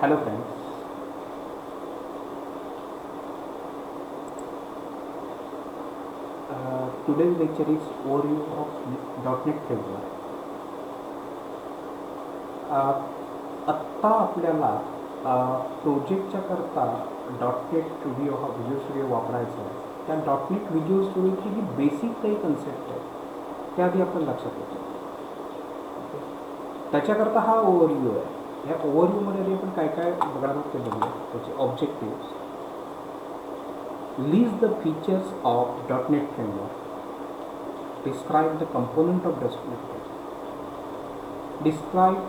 Hello friends. Today's lecture is overview of .NET framework. आत्ता आपल्याला प्रोजेक्टच्या करता .NET स्टुडिओ हा व्हिज्युअल स्टुडिओ वापरायचा आहे. त्या .NET व्हिज्युअल स्टुडिओची जी बेसिक काही कन्सेप्ट आहे त्या आधी आपण लक्षात घेतो. त्याच्याकरता हा ओव्हरव्ह्यू आहे. ह्या ओव्हरव्ह्यूमध्ये आपण काय काय बघणार आहोत ते बघूया. त्याचे objective, list the features of .NET framework, describe the component of .NET, describe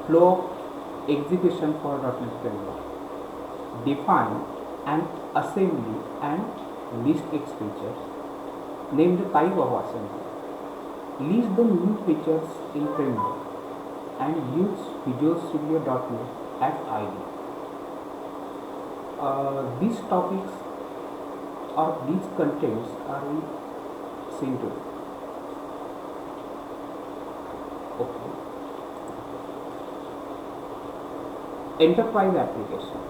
flow of execution for .NET framework, define an assembly and list its features, name the type of assembly, list the new features in framework and use Visual Studio .NET as ID. These topics or these contents are seen to. Okay. Enterprise application.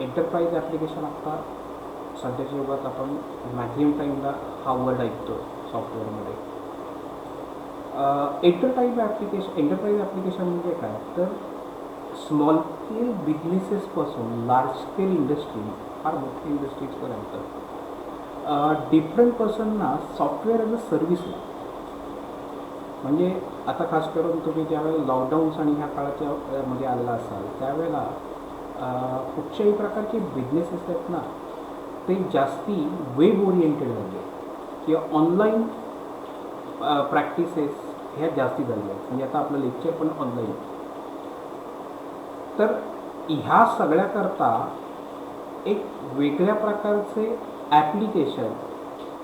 Enterprise application आता सध्याच्या युगात आपण maximum टाईमला हा word ऐकतो सॉफ्टवेअरमध्ये. Enterprise application म्हणजे काय, तर स्मॉल स्केल बिझनेसेसपासून लार्ज स्केल इंडस्ट्री, फार मोठी इंडस्ट्रीजपर्यंत डिफरंट पर्सनना सॉफ्टवेअर ॲज अ सर्व्हिस लागतं. म्हणजे आता खास करून तुम्ही ज्यावेळेला लॉकडाऊन्स आणि ह्या काळाच्या मध्ये आलेला असाल त्यावेळेला कुठच्याही प्रकारचे बिझनेसेस आहेत ना ते जास्ती वेब ओरिएंटेड झाले किंवा ऑनलाईन प्रॅक्टिसेस ह्या जास्ती झाल्या आहेत. म्हणजे आता आपलं लेक्चर पण ऑनलाईन. तर ह्या सगळ्याकरता एक वेगळ्या प्रकारचे ॲप्लिकेशन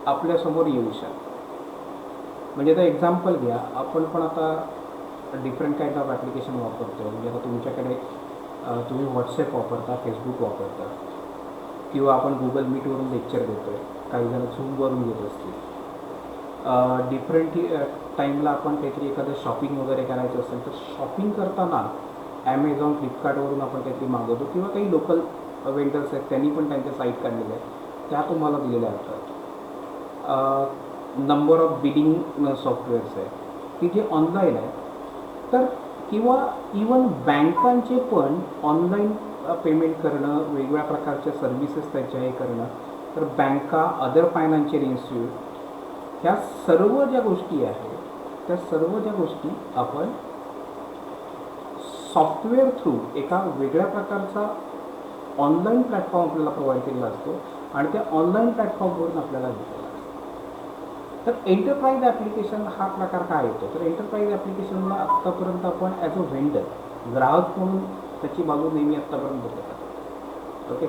आपल्यासमोर येऊ शकतं. म्हणजे आता एक्झाम्पल घ्या, आपण पण आता डिफरंट काइंड ऑफ ॲप्लिकेशन वापरतो. म्हणजे आता तुमच्याकडे तुम्ही व्हॉट्सॲप वापरता, फेसबुक वापरता किंवा आपण गुगल मीटवरून लेक्चर देतो आहे, काही जण झूमवरून घेत असतील. डिफरंट टाईमला आपण काहीतरी एखादं शॉपिंग वगैरे करायचं असेल तर शॉपिंग करताना ॲमेझॉन, फ्लिपकार्टवरून आपण काहीतरी मागवतो किंवा काही लोकल वेंडर्स आहेत त्यांनी पण त्यांच्या साईट काढलेल्या आहेत, त्या तुम्हाला दिलेल्या असतात. नंबर ऑफ बिलिंग सॉफ्टवेअर्स आहेत की जे ऑनलाईन आहे. तर किंवा इवन बँकांचे पण ऑनलाईन पेमेंट करणं, वेगवेगळ्या प्रकारच्या सर्व्हिसेस त्याच्या हे करणं. तर बँका, अदर फायनान्शियल इन्स्टिट्यूट, ह्या सर्व ज्या गोष्टी आहेत त्या सर्व ज्या गोष्टी आपण सॉफ्टवेअर थ्रू एका वेगळ्या प्रकारचा ऑनलाईन प्लॅटफॉर्म आपल्याला प्रोव्हाइड केलेला असतो आणि त्या ऑनलाईन प्लॅटफॉर्मवरून आपल्याला घेतलेला असतो. तर एंटरप्राइज ॲप्लिकेशन हा प्रकार काय येतो, तर एंटरप्राइज ॲप्लिकेशनला आत्तापर्यंत आपण ॲज अ व्हेंडर, ग्राहक म्हणून त्याची बाजू नेहमी आत्तापर्यंत बघत आहोत. ओके.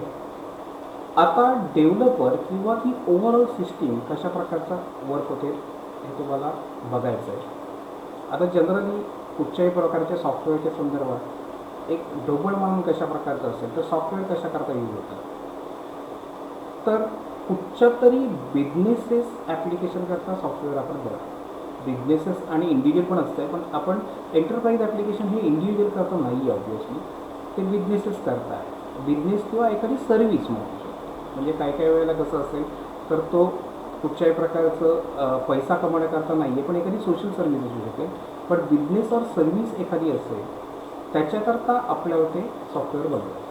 आता डेव्हलपर किंवा ती ओव्हरऑल सिस्टीम कशा प्रकारचा वर्क होते हे तुम्हाला बघायचं आहे. आता जनरली कुठच्याही प्रकारच्या सॉफ्टवेअरच्या संदर्भात एक ढोबळ मानून कशा प्रकारचं असेल तर सॉफ्टवेअर कशा करता यूज होतं, तर कुठच्या तरी बिझनेसेस ॲप्लिकेशन करता सॉफ्टवेअर आपण बघा. बिझनेसेस आणि इंडिव्हिज्युअल पण असतं, पण आपण एंटरप्राइज ॲप्लिकेशन हे इंडिव्हिज्युअल करतो नाही, ऑब्वियसली ते बिझनेसेस करता आहे. बिझनेस किंवा एखादी सर्व्हिस म्हणू शकतो. म्हणजे काही काही वेळेला कसं असेल तर तो कुठच्याही प्रकारचं पैसा कमवण्याकरता नाही आहे, पण एखादी सोशल सर्व्हिस असू शकेल. पण बिझनेस और सर्व्हिस एखादी असेल त्याच्याकरता आपल्याला ते सॉफ्टवेअर बनवायचं.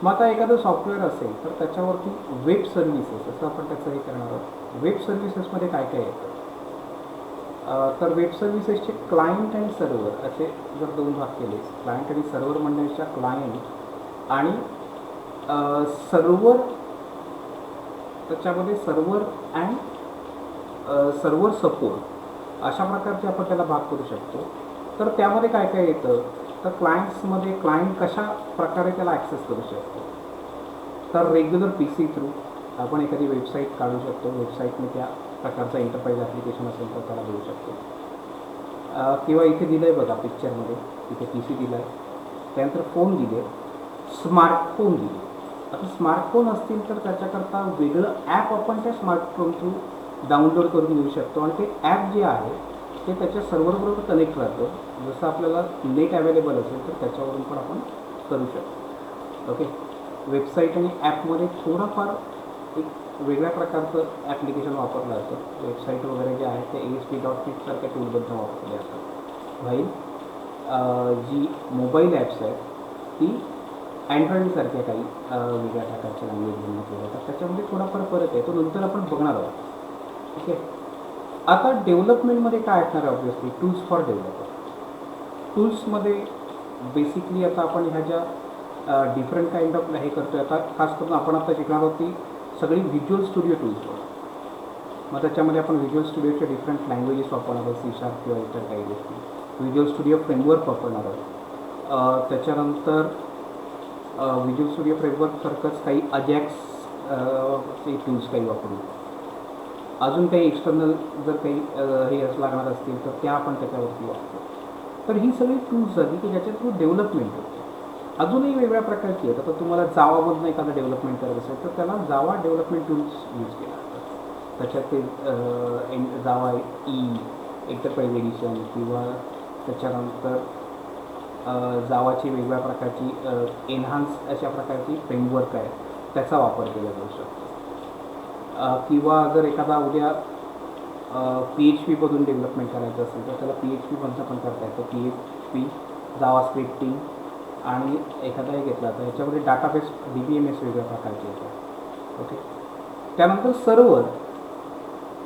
मग आता एखादं सॉफ्टवेअर असेल तर त्याच्यावरती वेब सर्व्हिसेस असं आपण त्याचं हे करणार आहोत. वेब सर्व्हिसेसमध्ये काय काय येतं, तर वेब सर्व्हिसेसचे क्लायंट आणि सर्व्हर असे जर दोन भाग केले, क्लायंट आणि सर्व्हर म्हणण्यापेक्षा क्लायंट आणि सर्व्हर, त्याच्यामध्ये सर्व्हर अँड सर्व्हर सपोर्ट अशा प्रकारचे आपण त्याला भाग करू शकतो. तर त्यामध्ये काय काय येतं, तर क्लायंट्समध्ये क्लायंट कशा प्रकारे त्याला ॲक्सेस करू शकतो, तर रेग्युलर पी सी थ्रू आपण एखादी वेबसाईट काढू शकतो. वेबसाईटने त्या प्रकारचं एंटरप्राइज ॲप्लिकेशन असेल तर त्याला देऊ शकतो. किंवा इथे दिलं आहे बघा पिक्चरमध्ये, इथे पी सी दिला आहे, त्यानंतर फोन दिले, स्मार्टफोन दिले. आता स्मार्टफोन असतील तर त्याच्याकरता वेगळं ॲप आपण त्या स्मार्टफोन थ्रू डाउनलोड करून घेऊ शकतो आणि ते ॲप जे आहे ते त्याच्या सर्व्हरबरोबर कनेक्ट राहतं. जसं आपल्याला नेट अवेलेबल असेल तर त्याच्यावरून पण आपण करू शकतो. ओके. वेबसाईट आणि ॲपमध्ये थोडाफार एक वेगळ्या प्रकारचं ॲप्लिकेशन वापरलं जातं. वेबसाईट वगैरे जे आहे ते ASP.NET सारख्या टूलबद्दल वापरले जातात. व्हाईल जी मोबाईल ॲप्स आहेत ती अँड्रॉईडसारख्या काही वेगळ्या प्रकारच्या लँग्वेजमधून केल्या जातात. त्याच्यामध्ये थोडाफार फरक आहे, तो नंतर आपण बघणार आहोत. ठीक आहे. आता डेव्हलपमेंटमध्ये काय असणार आहे? Obviously tools for developer. टूल्समध्ये बेसिकली आता आपण ह्या ज्या डिफरंट काइंड ऑफ हे करतो आहे, आता खास करून आपण आता शिकणार आहोत ती सगळी व्हिज्युअल स्टुडिओ टूल्सवर. मग त्याच्यामध्ये आपण व्हिज्युअल स्टुडिओचे डिफरंट लँग्वेजेस वापरणार आहोत, C# किंवा इतर काही गोष्टी. व्हिज्युअल स्टुडिओ फ्रेमवर्क वापरणार आहोत. त्याच्यानंतर व्हिज्युअल स्टुडिओ फ्रेमवर्कसारखंच काही अजॅक्स चे टूल्स काही वापरू. अजून काही एक्सटर्नल जर काही हे लागणार असतील तर त्या आपण त्याच्यावरती वापरू. तर ही सगळी टूल्स झाली की ज्याच्या थ्रू डेव्हलपमेंट होते. अजूनही वेगळ्या प्रकारची आहेत. आता तुम्हाला जावामधून एखादं डेव्हलपमेंट करत असेल तर त्याला जावा डेव्हलपमेंट टूल्स यूज केला जातात. त्याच्यात ते जावा एंटरप्राइज एडिशन किंवा त्याच्यानंतर जावाची वेगळ्या प्रकारची एन्हान्स अशा प्रकारची फ्रेमवर्क आहे त्याचा वापर केला जाऊ शकतो. किंवा जर एखादा उद्या PHPमधून डेव्हलपमेंट करायचं असेल तर त्याला PHPमधनं पण करता येतं. PHP, जावा स्क्रिप्टिंग आणि एखादा हे घेतला तर ह्याच्यामध्ये डाटाबेस DBMS वेगळ्या प्रकारचे येतात. ओके. त्यानंतर सर्व्हर,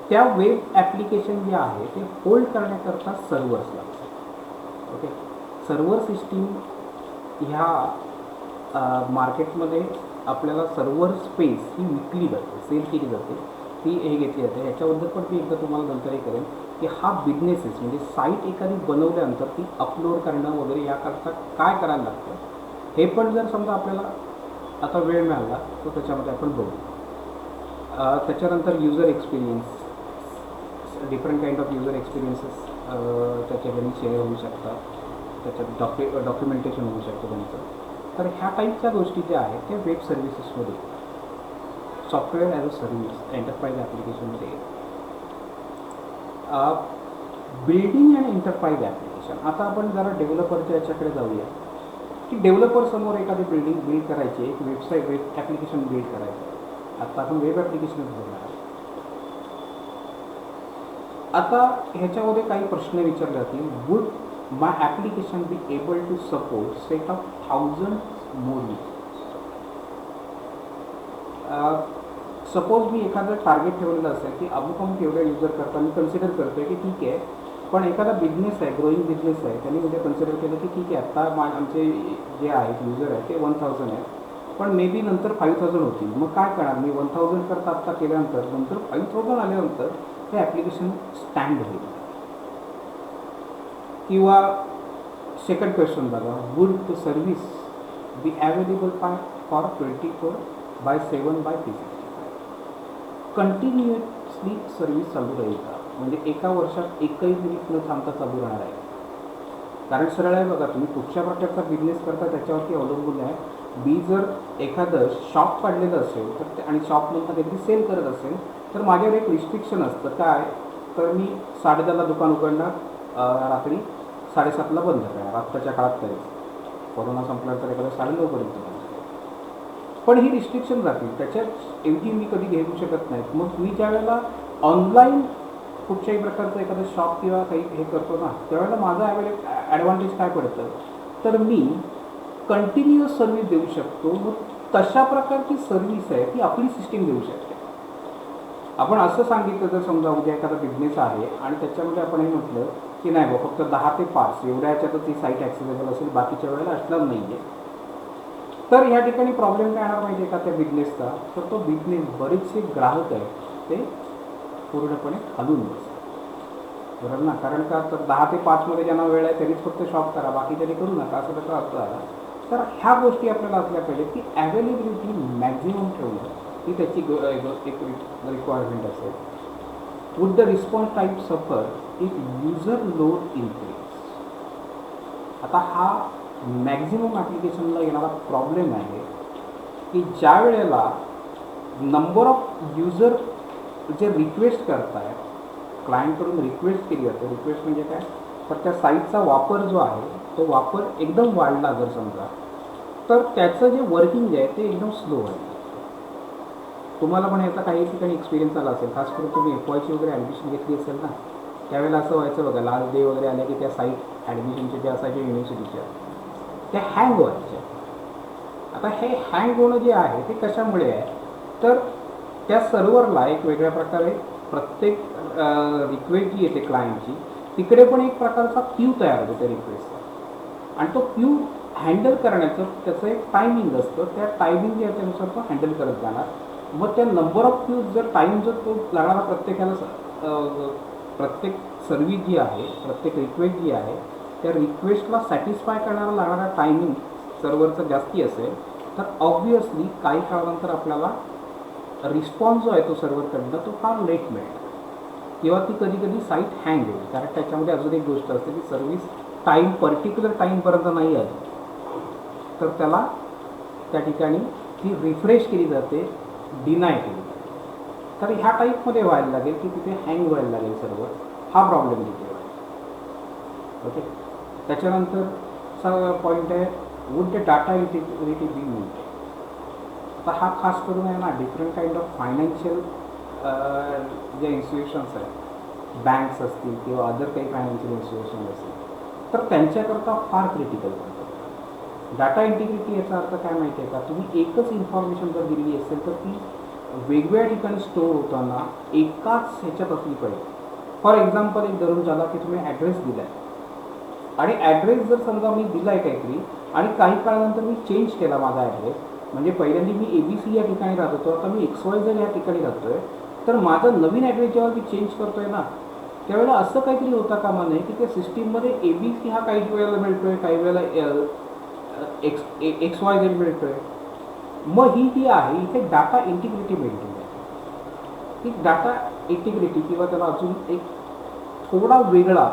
त्या वेब ॲप्लिकेशन जे आहे ते होल्ड करण्याकरता सर्व्हर्स लागतात. ओके. सर्व्हर सिस्टीम ह्या मार्केटमध्ये आपल्याला सर्व्हर स्पेस ही विकली जाते, सेल केली जाते, ती हे घेतली जाते. ह्याच्याबद्दल पण मी एकदा तुम्हाला नंतरही करेन की हा बिझनेसेस म्हणजे साईट एखादी बनवल्यानंतर ती अपलोड करणं वगैरे याकरता काय करायला लागतं हे पण जर समजा आपल्याला आता वेळ मिळाला तर त्याच्यामध्ये आपण बघू. त्याच्यानंतर user experience, different kind of user experiences त्याच्याकडे शेअर होऊ शकतात. त्याच्यात डॉक्युमेंटेशन होऊ शकतं त्यांचं. तर ह्या टाईपच्या गोष्टी ज्या आहेत त्या वेब सर्व्हिसेसमध्ये, software as a service, enterprise ॲप्लिकेशनमध्ये. Building and enterprise application. आता आपण जरा डेव्हलपरच्या याच्याकडे जाऊया की डेव्हलपरसमोर एखादी बिल्डिंग बिल्ड करायची, एक वेबसाईट वेब ॲप्लिकेशन बिल्ड करायचं. आता आपण वेब ॲप्लिकेशनच बघणार आहोत. आता ह्याच्यामध्ये काही प्रश्न विचारले जातील. Would my application be able to support set of thousands more users? Suppose मी एखादं टार्गेट ठेवलेलं असेल की अमुक एवढ्या युजर करता मी कन्सिडर करतो आहे की ठीक आहे, पण एखादा बिझनेस आहे, ग्रोईंग बिझनेस आहे, त्यांनी म्हणजे कन्सिडर केलं की ठीक आहे आत्ता आमचे जे आहेत युजर आहेत ते 1000 आहेत, पण मे बी नंतर 5000 होतील. मग काय करणार मी 1000 करता आत्ता केल्यानंतर नंतर 5000 आल्यानंतर हे ॲप्लिकेशन स्टँड होईल. किंवा सेकंड क्वेश्चन बघा, would the service be available for 24/7/365? Continuously service चालू राहील का? म्हणजे एका वर्षात एकही मिनिट न थांबता चालू राहणार आहे? कारण सरळ आहे बघा, तुम्ही कुठच्या प्रकारचा बिझनेस करता त्याच्यावरती अवलंबून आहे. मी जर एखादं शॉप काढलेलं असेल तर आणि शॉपमधनं काहीतरी सेल करत असेल तर माझ्यावर एक रिस्ट्रिक्शन असतं. काय तर मी 10:30ला दुकान उघडणार, रात्री 7:30ला बंद करणार. आत्ताच्या काळात करायचं, कोरोना संपला तर एखाद्या 9:30 पर्यंत बंद. पण ही रिस्ट्रिक्शन राहतील, त्याच्यात एवढी मी कधी घेऊ शकत नाहीत. मग मी ज्या वेळेला ऑनलाईन कुठच्याही प्रकारचं एखादं शॉप किंवा काही हे करतो ना, त्यावेळेला माझा ॲडव्हान्टेज काय पडतं तर मी कंटिन्युअस सर्व्हिस देऊ शकतो. मग तशा प्रकारची सर्व्हिस आहे ती आपली सिस्टीम देऊ शकते. आपण असं सांगितलं जर समजा उद्या एखादा बिझनेस आहे आणि त्याच्यामध्ये आपण हे म्हटलं की नाही बा फक्त 10 ते 5 एवढ्या याच्यातच ती साईट ॲक्सेसेबल असेल, बाकीच्या वेळेला असणार नाही आहे, तर ह्या ठिकाणी प्रॉब्लेम काय येणार पाहिजे का त्या बिझनेसचा, तर तो बिझनेस बरेचसे ग्राहक आहेत ते पूर्णपणे खालून बसतात. बरोबर ना? कारण का तर 10 ते 5मध्ये ज्यांना वेळ आहे त्यांनीच फक्त शॉप करा, बाकीच्याने करू नका असं त्याचा अर्थ आला. तर ह्या गोष्टी आपल्याला असल्या पाहिजेत की अवेलेबिलिटी मॅक्झिमम ठेवणं ही त्याची एक रिक्वायरमेंट असेल. Would the response type suffer if user load increase? आता हा मॅक्झिमम ॲप्लिकेशनला येणारा प्रॉब्लेम आहे की ज्या वेळेला नंबर ऑफ युजर जे रिक्वेस्ट करतायत क्लायंटकडून रिक्वेस्ट केली जाते. रिक्वेस्ट म्हणजे काय, तर त्या साईटचा वापर जो आहे तो वापर एकदम वाढला जर समजा, तर त्याचं जे वर्किंग आहे ते एकदम स्लो आहे. तुम्हाला पण याचा काही ठिकाणी एक्सपिरियन्स आला असेल, खास करून तुम्ही FYची वगैरे ॲडमिशन घेतली असेल ना, त्यावेळेला असं व्हायचं बघा, लास्ट डे वगैरे आले की त्या साईट ॲडमिशनचे जे असायचे युनिव्हर्सिटीच्या त्या हँग व्हायच्या. आता हे हँग होणं जे आहे ते कशामुळे आहे, तर त्या सर्व्हरला एक वेगळ्या प्रकारे प्रत्येक रिक्वेस्ट जी येते क्लायंटची तिकडे पण एक प्रकारचा क्यू तयार होतो त्या रिक्वेस्टचा, आणि तो क्यू हँडल करण्याचं त्याचं एक टायमिंग असतं. त्या टायमिंग जे आहे त्यानुसार तो हँडल करत जाणार. मग त्या नंबर ऑफ क्यूज जर टाईम जर तो लागणारा प्रत्येकाला प्रत्येक सर्व्हिस जी आहे, प्रत्येक रिक्वेस्ट जी आहे त्या रिक्वेस्टला सॅटिस्फाय करणारा लागणारा टायमिंग सर्व्हरचा जास्ती असेल, तर ऑब्व्हियसली काही काळानंतर आपल्याला रिस्पॉन्स जो आहे तो सर्व्हरकडनं तो फार लेट मिळेल, किंवा ती कधी कधी साईट हँग होईल. कारण त्याच्यामध्ये अजून एक गोष्ट असते की सर्व्हिस टाईम पर्टिक्युलर टाईमपर्यंत नाही आली तर त्याला त्या ठिकाणी ती रिफ्रेश केली जाते, डिनाय केली जाते. तर ह्या टाईपमध्ये व्हायला लागेल की तिथे हँग व्हायला लागेल सर्व्हर, हा प्रॉब्लेम तिथे होईल. ओके. त्याच्यानंतरचा पॉईंट आहे, would the data integrity be maintain. तर हा खास करून आहे ना डिफरंट काइंड ऑफ फायनान्शियल जे इन्स्टिट्यूशन्स आहेत, बँक्स असतील किंवा अदर काही फायनान्शियल इन्स्टिट्यूशन असतील, तर त्यांच्याकरता फार क्रिटिकल पडतं. डाटा इंटिग्रिटी याचा अर्थ काय माहिती आहे का, तुम्ही एकच इन्फॉर्मेशन जर दिली असेल तर ती वेगवेगळ्या ठिकाणी स्टोअर होताना एकाच ह्याच्यात असली पाहिजे. फॉर एक्झाम्पल एक धरून झाला की तुम्ही ॲड्रेस दिला आहे, आणि ॲड्रेस जर समजा मी दिला आहे काहीतरी आणि काही काळानंतर मी चेंज केला माझा ॲड्रेस, म्हणजे पहिल्यांदा मी ABC या ठिकाणी राहत होतो, आता मी XYZ या ठिकाणी राहतो आहे, तर माझा नवीन ॲड्रेस जेव्हा मी चेंज करतो आहे ना, त्यावेळेला असं काहीतरी होता कामा नये की त्या सिस्टीममध्ये ABC हा काही वेळेला मिळतो आहे, काही वेळेला XYZ मिळतो आहे. मग ही जी आहे इथे डाटा इंटिग्रिटी मेंटेन आहे. ही डाटा इंटिग्रिटी किंवा त्याला अजून एक थोडा वेगळा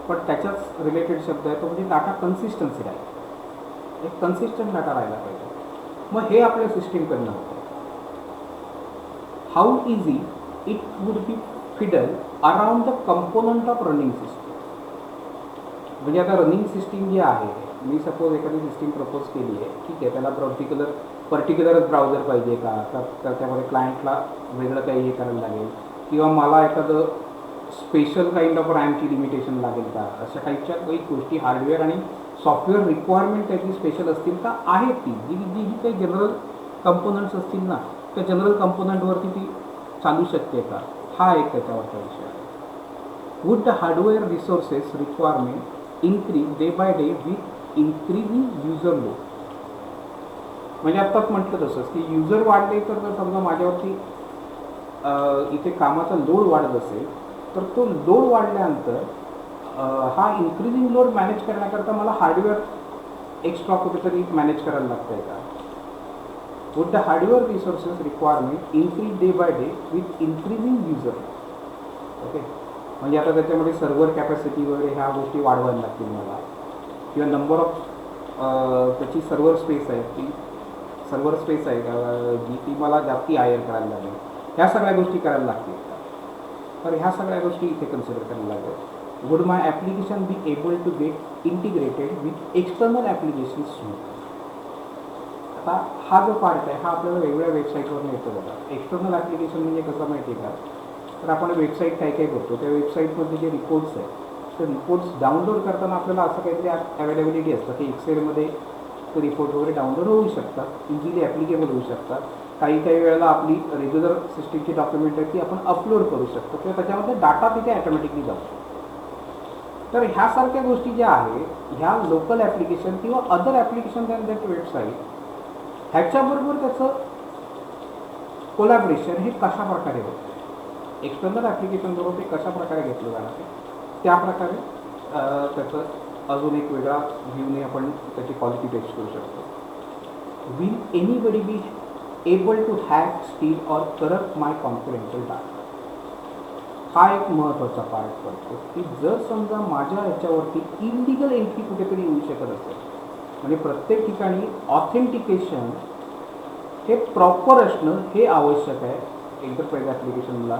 पण त्याच्याच रिलेटेड शब्द आहे तो म्हणजे डाटा कन्सिस्टन्सी राहील. एक कन्सिस्टंट डाटा राहायला पाहिजे. मग हे आपल्या सिस्टीमकडनं होतं. How easy it would be fiddle around the component of running system. म्हणजे आता रनिंग सिस्टीम जी आहे, मी सपोज एखादी सिस्टीम प्रपोज केली आहे, ठीक आहे, त्याला पर्टिक्युलरच ब्राउझर पाहिजे का, तर त्यामध्ये क्लायंटला वेगळं काही हे करायला लागेल, किंवा मला एखादं स्पेशल काइंड ऑफ रॅमची लिमिटेशन लागेल का, अशा टाईपच्या काही गोष्टी हार्डवेअर आणि सॉफ्टवेअर रिक्वायरमेंट त्याची स्पेशल असतील का, आहेत ती जी काही जनरल कंपोनंट्स असतील ना, त्या जनरल कंपोनंटवरती ती चालू शकते का, हा एक त्याच्यावरचा विषय आहे. Would the hardware resources requirement increase day by day with increasing user load. म्हणजे आत्ताच म्हटलं तसंच की युजर वाढले तर जर समजा माझ्यावरती इथे कामाचा लोड वाढत असेल, तर तो लोड वाढल्यानंतर हा इन्क्रीजिंग लोड मॅनेज करण्याकरता मला हार्डवेअर एक्स्ट्रा कुठेतरी मॅनेज करायला लागतं आहे का. Would the hardware resources requirement increase day by day with increasing user. Okay. म्हणजे आता त्याच्यामध्ये सर्व्हर कॅपॅसिटी वगैरे ह्या गोष्टी वाढवायला लागतील मला, किंवा नंबर ऑफ त्याची सर्व्हर स्पेस आहे जी ती मला जास्ती हायर करायला लागेल, ह्या सगळ्या गोष्टी करायला लागतील. तर ह्या सगळ्या गोष्टी इथे कन्सिडर करायला लागेल. Would my application be able to get integrated with external application smooth. आता हा जो पार्ट आहे हा आपल्याला वेगवेगळ्या वेबसाईटवरून येतो बघा. एक्सटर्नल ॲप्लिकेशन म्हणजे कसं माहिती आहे का, तर आपण वेबसाईट काय करतो, त्या वेबसाईटमध्ये जे रिपोर्ट्स आहेत ते रिपोर्ट्स डाउनलोड करताना आपल्याला असं काहीतरी अवेलेबिलिटी असतं की एक्सेलमध्ये ते रिपोर्ट वगैरे डाउनलोड होऊ शकतात, इझिली ॲप्लिकेबल होऊ शकतात. काही वेळेला आपली रेग्युलर सिस्टीमची डॉक्युमेंट आहे ती आपण अपलोड करू शकतो, किंवा त्याच्यामध्ये डाटा तिथे ॲटोमॅटिकली जातो. तर ह्यासारख्या गोष्टी ज्या आहेत ह्या लोकल ॲप्लिकेशन किंवा other application than that website, ह्याच्याबरोबर त्याचं कोलॅबरेशन हे कशा प्रकारे होतं, एक्सटर्नल ॲप्लिकेशनबरोबर ते कशा प्रकारे घेतलं जाणार आहे, त्याप्रकारे त्याचं अजून एक वेगळा व्ह्यूने आपण त्याची क्वालिटी टेस्ट करू शकतो. Will anybody be able to hack, steal or corrupt my confidential data. हा एक महत्त्वाचा पार्ट पडतो की जर समजा माझ्या ह्याच्यावरती इलिगल एंट्री कुठेतरी येऊ शकत असेल, म्हणजे प्रत्येक ठिकाणी ऑथेंटिकेशन हे प्रॉपर असणं हे आवश्यक आहे एंटरप्राइज ॲप्लिकेशनला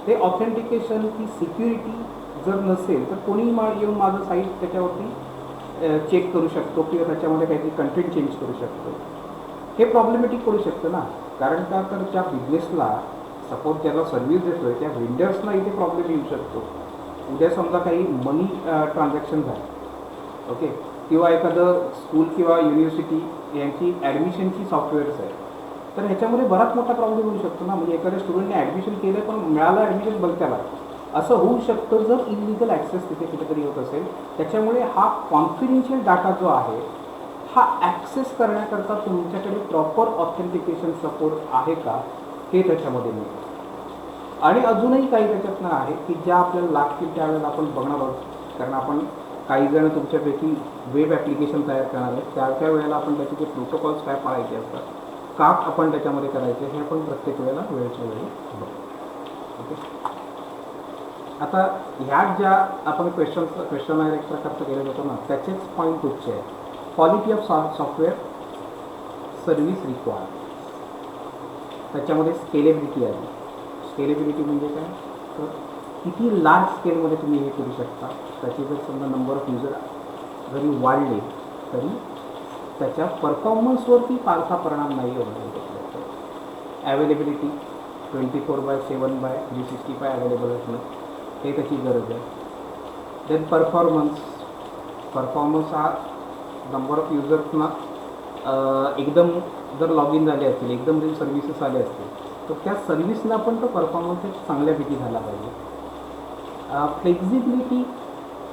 ते ऑथेंटिकेशन, ती सिक्युरिटी जर नसेल तर कोणीही येऊन माझं साईट त्याच्यावरती चेक करू शकतो किंवा त्याच्यामध्ये काहीतरी कंटेंट चेंज करू शकतो. हे प्रॉब्लेमॅटिक करू शकतं ना, कारण का तर त्या बिझनेसला सपोज ज्याला सर्व्हिस देतो आहे त्या वेंडर्सना इथे प्रॉब्लेम येऊ शकतो. उद्या समजा काही मनी ट्रान्झॅक्शन झालं, ओके, किंवा एखादं स्कूल किंवा युनिव्हर्सिटी यांची ॲडमिशनची सॉफ्टवेअर्स आहे, तर ह्याच्यामध्ये बराच मोठा प्रॉब्लेम होऊ शकतो ना. म्हणजे एखाद्या स्टुडंटने ॲडमिशन केलं पण मिळालं ॲडमिशन बंद त्याला, असं होऊ शकतं जर इलिगल ॲक्सेस तिथे कुठेतरी होत असेल. त्याच्यामुळे हा कॉन्फिडेन्शियल डाटा जो आहे हा ॲक्सेस करण्याकरता तुमच्याकडे प्रॉपर ऑथेंटिकेशन सपोर्ट आहे का हे त्याच्यामध्ये मिळतं. आणि अजूनही काही त्याच्यातनं आहे की ज्या आपल्याला लागतील त्यावेळेला आपण बघणार आहोत, कारण आपण काही जण तुमच्यापैकी वेब ॲप्लिकेशन तयार करणार आहेत, त्या वेळेला आपण त्याचे जे प्रोटोकॉल्स काय पाळायचे असतात, का आपण त्याच्यामध्ये करायचे हे आपण प्रत्येक वेळेला वेळच्या वेळी बघू. ओके, आता ह्या ज्या आपण क्वेश्चन एक प्रकारचं केलं होतं ना, त्याचेच पॉईंट कुठचे आहे. Quality of software service required, त्याच्यामध्ये स्केलेबिलिटी आहे. स्केलेबिलिटी म्हणजे काय, तर किती लार्ज स्केलमध्ये तुम्ही हे करू शकता. त्याची जर समजा नंबर ऑफ युजर जरी वाढले तरी त्याच्या परफॉर्मन्सवरती फारसा परिणाम नाही होणार. ॲवेलेबिलिटी 24/7/365 अवेलेबल असणं हे त्याची गरज आहे. देन परफॉर्मन्स हा नंबर ऑफ युजर्सना एकदम जर लॉग इन झाले असतील, एकदम जर सर्व्हिसेस आले असतील तर त्या सर्व्हिसला पण तो परफॉर्मन्स एक चांगल्यापैकी झाला पाहिजे. फ्लेक्झिबिलिटी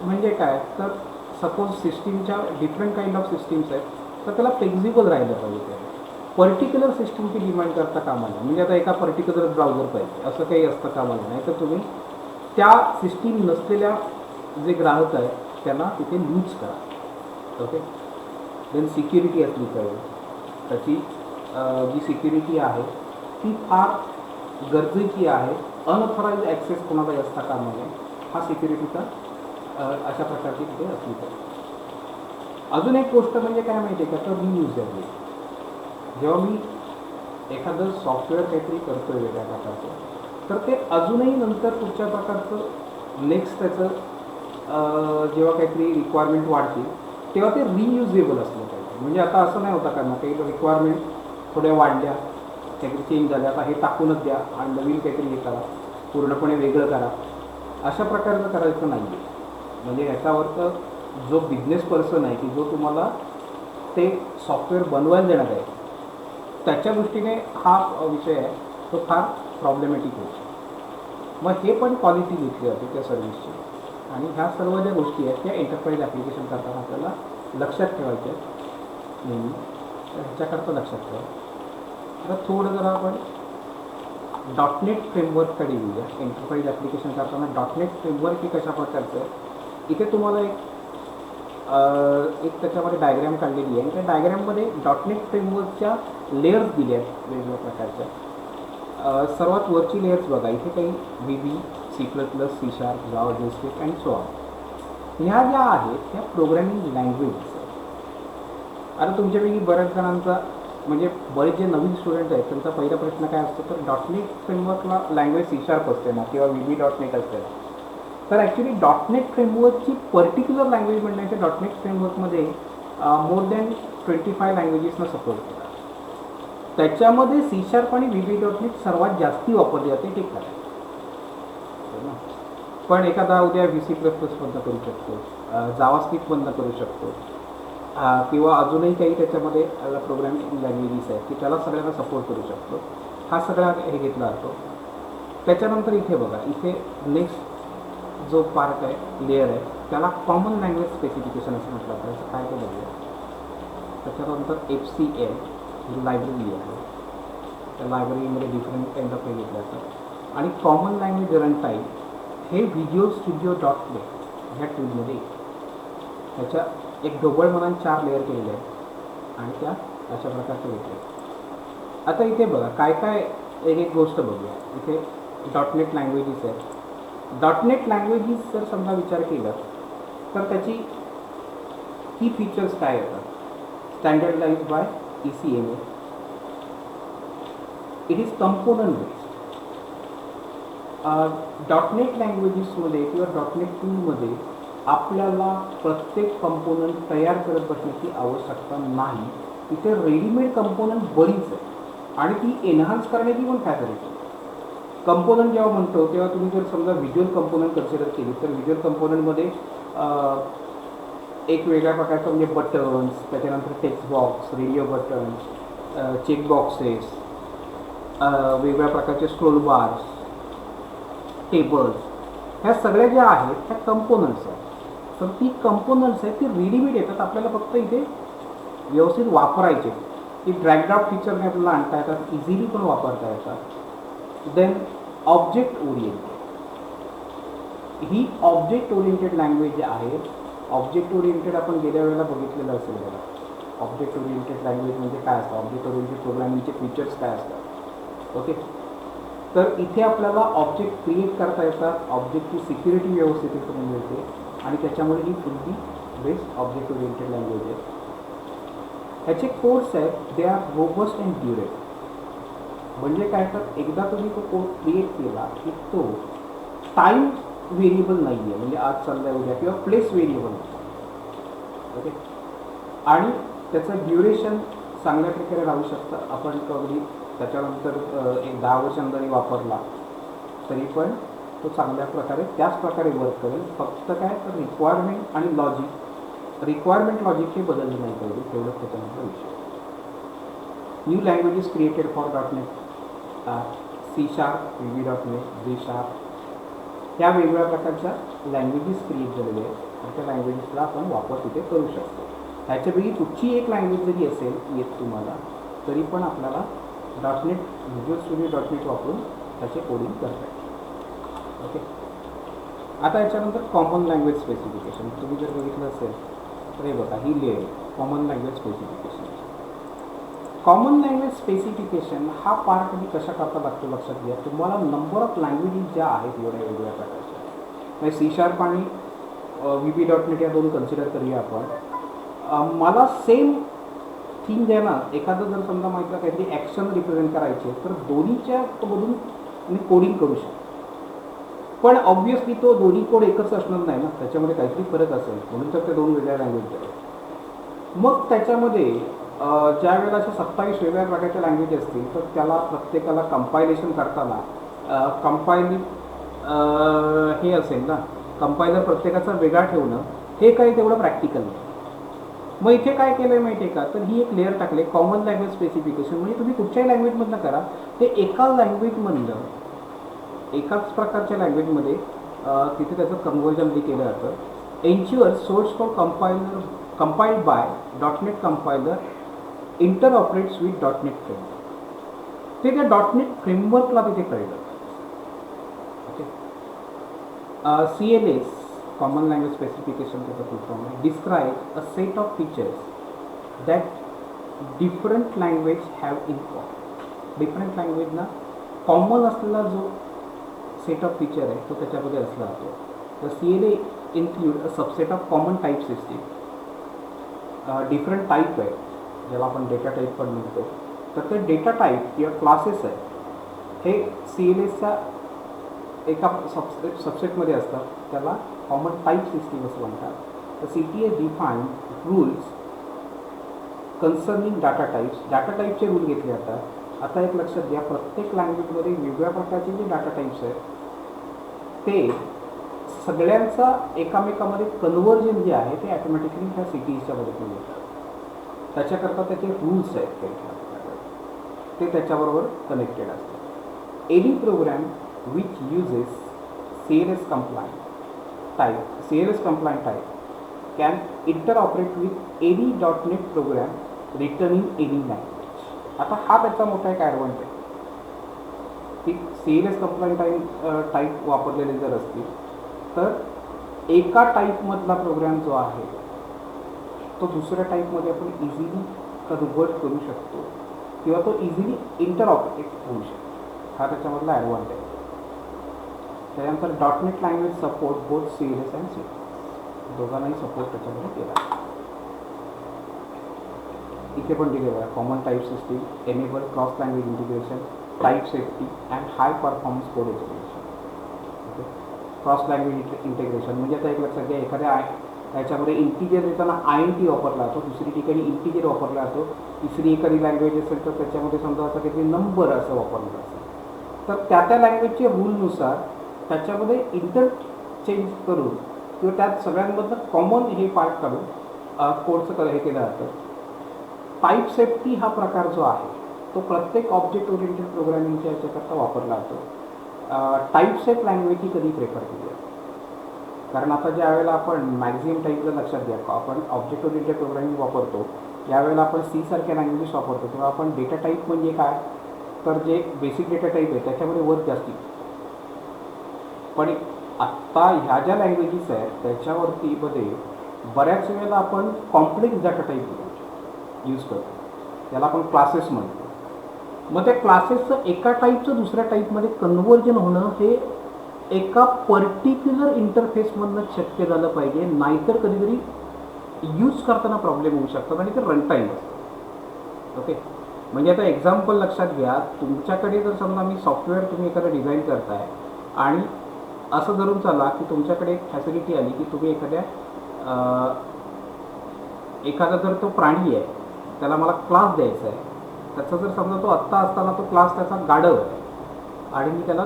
म्हणजे काय, तर सपोज सिस्टीमच्या डिफरंट काइंड ऑफ सिस्टीम्स आहेत तर त्याला फ्लेक्झिबल राहिलं पाहिजे. पर्टिक्युलर सिस्टीमची डिमांड करता कामा नये. म्हणजे आता एका पर्टिक्युलर ब्राउझर पाहिजे असं काही असतं कामा नये, नाही तर तुम्ही त्या सिस्टीम नसलेल्या जे ग्राहक आहेत त्यांना तिथे लूज करा. ओके, देन सिक्युरिटी असली पाहिजे. त्याची जी सिक्युरिटी आहे ती फार गरजेची आहे. अनऑथराइज ॲक्सेस कोणालाही असता कामा नये, हा सिक्युरिटीचा अशा प्रकारची तिथे असली पाहिजे. अजून एक गोष्ट म्हणजे काय माहिती आहे का, तर रियुजेबिलिटी. जेव्हा मी एखादं सॉफ्टवेअर काहीतरी करतो आहे वेगळ्या प्रकारचं, तर ते अजूनही नंतर कुठच्या प्रकारचं नेक्स्ट त्याचं जेव्हा काहीतरी रिक्वायरमेंट वाढतील तेव्हा ते रियुजेबल असलं पाहिजे. म्हणजे आता असं नाही होता का ना, काही रिक्वायरमेंट थोड्या वाढल्या, काहीतरी चेंज झाल्या, आता हे टाकूनच द्या आणि नवीन काहीतरी हे करा, पूर्णपणे वेगळं करा, अशा प्रकारचं करायचं नाही आहे. म्हणजे ह्याच्यावर तर जो बिझनेस पर्सन आहे की जो तुम्हाला ते सॉफ्टवेअर बनवायला देणार आहे त्याच्या दृष्टीने हा विषय आहे तो फार प्रॉब्लेमॅटिक होतो. मग हे पण क्वालिटी घेतली जाते त्या सर्व्हिसची. आणि ह्या सर्व ज्या गोष्टी आहेत त्या एंटरप्राईज ॲप्लिकेशन करताना आपल्याला लक्षात ठेवायच्या आहेत नेहमी, तर ह्याच्याकरता लक्षात ठेवा. आता थोडं जरा आपण .NET फ्रेमवर्ककडे येऊया. एंटरप्राईज ॲप्लिकेशन करताना .NET फ्रेमवर्क हे कशा प्रकारचं आहे, इथे तुम्हाला एक त्याच्यामध्ये डायग्रॅम काढलेली आहे आणि त्या डायग्रॅममध्ये .NET फ्रेमवर्कच्या लेयर्स दिल्या आहेत वेगवेगळ्या प्रकारच्या. सर्वात वरची लेयर्स बघा, इथे काही VB, C++, C#, Java, JavaScript and so on. ह्या ज्या आहेत त्या प्रोग्रॅमिंग लँग्वेजेस आहेत. आता तुमच्यापैकी बऱ्याच जणांचा म्हणजे बरेच जे नवीन स्टुडंट आहेत त्यांचा पहिला प्रश्न काय असतो, तर .NET फ्रेमवर्कला लँग्वेज C# असते ना किंवा VB.NET असते ना. तर ॲक्च्युली .NET फ्रेमवर्कची पर्टिक्युलर लँग्वेज म्हणण्याच्या .NET फ्रेमवर्कमध्ये मोर दॅन 25 लँग्वेजेसना सपोर्ट केला. त्याच्यामध्ये C# आणि VB.NET सर्वात जास्ती वापरली जाते, ठीक आहे. पण एखादा उद्या VC++ बंद करू शकतो, जावास्क्रिप्ट बंद करू शकतो, किंवा अजूनही काही त्याच्यामध्ये प्रोग्रॅमिंग लँग्वेजेस आहेत की त्याला सगळ्यांना सपोर्ट करू शकतो. हा सगळा हे घेतला जातो. त्याच्यानंतर इथे बघा, इथे नेक्स्ट जो पार्ट आहे, लेअर आहे, त्याला कॉमन लँग्वेज स्पेसिफिकेशन असं म्हटलं जातं. काय ते बघूया. त्याच्यानंतर FCL ही लायब्ररी आहे, त्या लायब्ररीमध्ये डिफरंट काइंड ऑफ हे घेतलं जातं. आणि कॉमन लँग्वेज रन टाईम हे व्हिज्युअल स्टुडिओ .NET ह्या टूलमध्ये त्याच्या एक ढोबळ म्हणून 4 लेअर केलेले आहेत आणि त्या अशा प्रकारचे घेतले. आता इथे बघा काय काय एक गोष्ट बघूया. इथे .NET लँग्वेजेस आहेत. .NEट लँग्वेजेस जर समजा विचार केला तर त्याची की फीचर्स काय येतात. Standardised by ECMA. It is component based. .NET लँग्वेजेसमध्ये किंवा .NET टूलमध्ये आपल्याला प्रत्येक कंपोनंट तयार करत बसण्याची आवश्यकता नाही. तिथे रेडीमेड कंपोनंट बरीच आहे आणि ती एनहान्स करण्याची पण फॅसिलिटी. कंपोनंट जेव्हा म्हणतो तेव्हा तुम्ही जर समजा व्हिज्युअल कंपोनंट कन्सिडर केली तर व्हिज्युअल कंपोनंटमध्ये एक वेगळ्या प्रकारचं म्हणजे बटन्स, त्याच्यानंतर text box, radio buttons, check boxes, वेगवेगळ्या प्रकारचे स्क्रोल बार्स, टेबल्स, ह्या सगळ्या ज्या आहेत त्या कंपोनंट्स आहेत. तर ती कंपोनंट्स आहेत ती रेडीमेड येतात, आपल्याला फक्त इथे व्यवस्थित वापरायचे. ती ड्रॅग ड्रॉप फीचरने आपल्याला आणता येतात, इझिली पण वापरता येतात. देन ऑब्जेक्ट ओरिएंटेड, ही ऑब्जेक्ट ओरिएंटेड लँग्वेज जे आहे, ऑब्जेक्ट ओरिएंटेड आपण गेल्या वेळेला बघितलेलं असेल बघा. ऑब्जेक्ट ओरिएंटेड लँग्वेज म्हणजे काय असतं, ऑब्जेक्ट ओरिएंटेड प्रोग्रामिंगचे फीचर्स काय असतात. ओके, तर इथे आपल्याला ऑब्जेक्ट क्रिएट करता येतात, ऑब्जेक्टची सिक्युरिटी व्यवस्थित करून मिळते आणि त्याच्यामुळे ही fully based object oriented language आहे. ह्याचे कोर्स आहेत, they are robust and durable. म्हणजे काय तर एकदा तुम्ही तो कोर्स क्रिएट केला की तो टाईम व्हेरिएबल नाही आहे, म्हणजे आज चाललाय उद्या, किंवा प्लेस व्हेरिएबल. ओके, आणि त्याचं ड्युरेशन चांगल्या प्रकारे राहू शकतं. आपण कधी त्याच्यानंतर एक 10 वर्षांनी वापरला तरी पण तो चांगल्या प्रकारे त्याच प्रकारे वर्क करेल. फक्त काय तर रिक्वायरमेंट आणि लॉजिक, रिक्वायरमेंट लॉजिक हे बदलले नाही पाहिजे, तेवढंच त्याच्यानंतर विषय. New languages created for .NET, C#, VB.NET, G#, ह्या वेगवेगळ्या प्रकारच्या लँग्वेजेस क्रिएट झालेल्या आहेत आणि त्या लँग्वेजेसला आपण वापर तिथे करू शकतो. ह्याच्यापैकी कुठची एक लँग्वेज जरी असेल येत तुम्हाला तरी पण आपल्याला .NET, व्हिज्युअल स्टुडिओ .NET वापरून त्याचे कोडिंग करता येईल. ओके, आता याच्यानंतर कॉमन लँग्वेज स्पेसिफिकेशन तुम्ही जर बघितलं असेल तर हे बघा, ही layer common language specification. Common language specification हा पार्ट मी कशा करता लागतो लक्षात घ्या. तुम्हाला नंबर ऑफ लँग्वेजेस ज्या आहेत एवढ्या वेगवेगळ्या प्रकारच्या, म्हणजे C# आणि VB.NET या दोन कन्सिडर करूया आपण. मला सेम थिंग आहे ना, एखादं जर समजा माहिती काहीतरी ॲक्शन रिप्रेझेंट करायचे तर दोन्हीच्या मधून मी कोडिंग करू शकतो. पण ऑब्व्हियसली तो दोन्ही कोड एकच असणार नाही ना, त्याच्यामध्ये काहीतरी फरक असेल, म्हणून तर ते दोन वेगळ्या लँग्वेज आहेत. मग त्याच्यामध्ये ज्या वेळेला अशा 27 वेगळ्या प्रकारच्या लँग्वेज असतील तर त्याला प्रत्येकाला कंपायलेशन करताना कंपायलिंग हे असेल ना, कंपायलर प्रत्येकाचा वेगळा ठेवणं हे काही तेवढं प्रॅक्टिकल नाही. मग इथे काय केलं आहे माहिती आहे का, तर ही एक लेअर टाकले कॉमन लँग्वेज स्पेसिफिकेशन. म्हणजे तुम्ही कुठच्याही लँग्वेजमधनं करा, ते एका लँग्वेजमधलं एकाच प्रकारच्या लँग्वेजमध्ये तिथे त्याचं कन्व्हर्जन केलं जातं. Ensure source code compiled by .NET compiler interoperates with .NET framework. ते त्या .NET फ्रेमवर्कला तिथे कळलं. Okay, CLS common language specification त्याचा फुल फॉर्म आहे, describe a set of features that different language have in common. Different लँग्वेजना common असलेला जो सेट ऑफ फीचर आहे तो त्याच्यामध्ये असला जातो. तर CLA include a subset of common type system. Different type आहे ज्याला आपण डेटा टाईप पण म्हणतो. तर ते डेटा टाईप किंवा क्लासेस आहे हे CLSच्या एका सबसेटमध्ये असतात, त्याला कॉमन टाईप सिस्टीम असं म्हणतात. तर CTA define rules concerning data types. Data टाईपचे रूल घेतले जातात. आता एक लक्षात घ्या, प्रत्येक लँग्वेजमध्ये वेगवेगळ्या प्रकारचे जे डाटा टाईप्स आहेत ते सगळ्यांचा एकामेकामध्ये कन्व्हर्जन जे आहे ते ॲटोमॅटिकली त्या CTEच्या मदतीने होतं. त्याच्याकरता त्याचे रूल्स आहेत काही ते त्याच्याबरोबर कनेक्टेड असतात. Any program which uses CLS compliant type can interoperate with any .NET program written in any language. आता हा त्याचा मोठा एक ॲडव्हान्टेज की CLS compliant टाईप वापरलेले जर असतील तर एका टाईपमधला प्रोग्राम जो आहे तो दुसऱ्या टाईपमध्ये आपण इझिली कन्व्हर्ट करू शकतो किंवा तो इझिली इंटरऑपरेट होऊ शकतो. हा त्याच्यामधला ॲडव्हान्टेज. त्यानंतर .NET language support both CLS and C. दोघांनाही सपोर्ट त्याच्यामध्ये केला. इथे पण दिलेलं आहे common type system, enable cross language integration, type safety and high performance code education. Cross language integration म्हणजे आता एक लक्षात घ्या, एखाद्या याच्यामध्ये इंटिजर देताना INT वापरला जातो, दुसरी ठिकाणी इंटिजर वापरला जातो, तिसरी एखादी लँग्वेज असेल तर त्याच्यामध्ये समजा असं काहीतरी नंबर असं वापरलं असेल, तर त्या लँग्वेजच्या रूलनुसार त्याच्यामध्ये इंटरचेंज करून किंवा त्यात सगळ्यांमधलं कॉमन हे पार्ट काढून कोडचं हे केलं जातं. टाईप सेफ्टी हा प्रकार जो आहे तो प्रत्येक ऑब्जेक्ट ओरिएंटेड प्रोग्रामिंगच्या याच्याकरता वापरला जातो. टाईप सेफ लँग्वेज ही कधी प्रेफर केली जाते, कारण आता ज्या वेळेला आपण मॅक्झिमम टाईपला लक्षात घ्या, आपण ऑब्जेक्ट ओरिएंटेड प्रोग्रामिंग वापरतो, यावेळेला आपण C सारख्या लँग्वेजेस वापरतो, तेव्हा आपण डेटा टाईप म्हणजे काय, तर जे बेसिक डेटा टाईप आहे त्याच्यामध्ये वर्क जास्ती. पण आत्ता ह्या ज्या लँग्वेजेस आहेत त्याच्यावरती मध्ये बऱ्याच वेळेला आपण कॉम्प्लेक्स डाटा टाईप यूज करतो, त्याला आपण क्लासेस म्हणतो. मग त्या क्लासेसचं एका टाईपचं दुसऱ्या टाईपमध्ये कन्व्हर्जन होणं हे एका पर्टिक्युलर इंटरफेसमधनं शक्य झालं पाहिजे, नाहीतर कधीतरी यूज करताना प्रॉब्लेम होऊ शकतात आणि ते रन टाईम असतं. ओके, म्हणजे आता एक्झाम्पल लक्षात घ्या, तुमच्याकडे जर समजा मी सॉफ्टवेअर तुम्ही एखादं डिझाईन करताय आणि असं धरून चाला की तुमच्याकडे एक फॅसिलिटी आली की तुम्ही एखादा जर तो प्राणी आहे त्याला मला क्लास द्यायचा आहे, त्याचा जर समजा तो आत्ता असताना तो क्लास त्याचा गाढव आहे आणि मी त्याला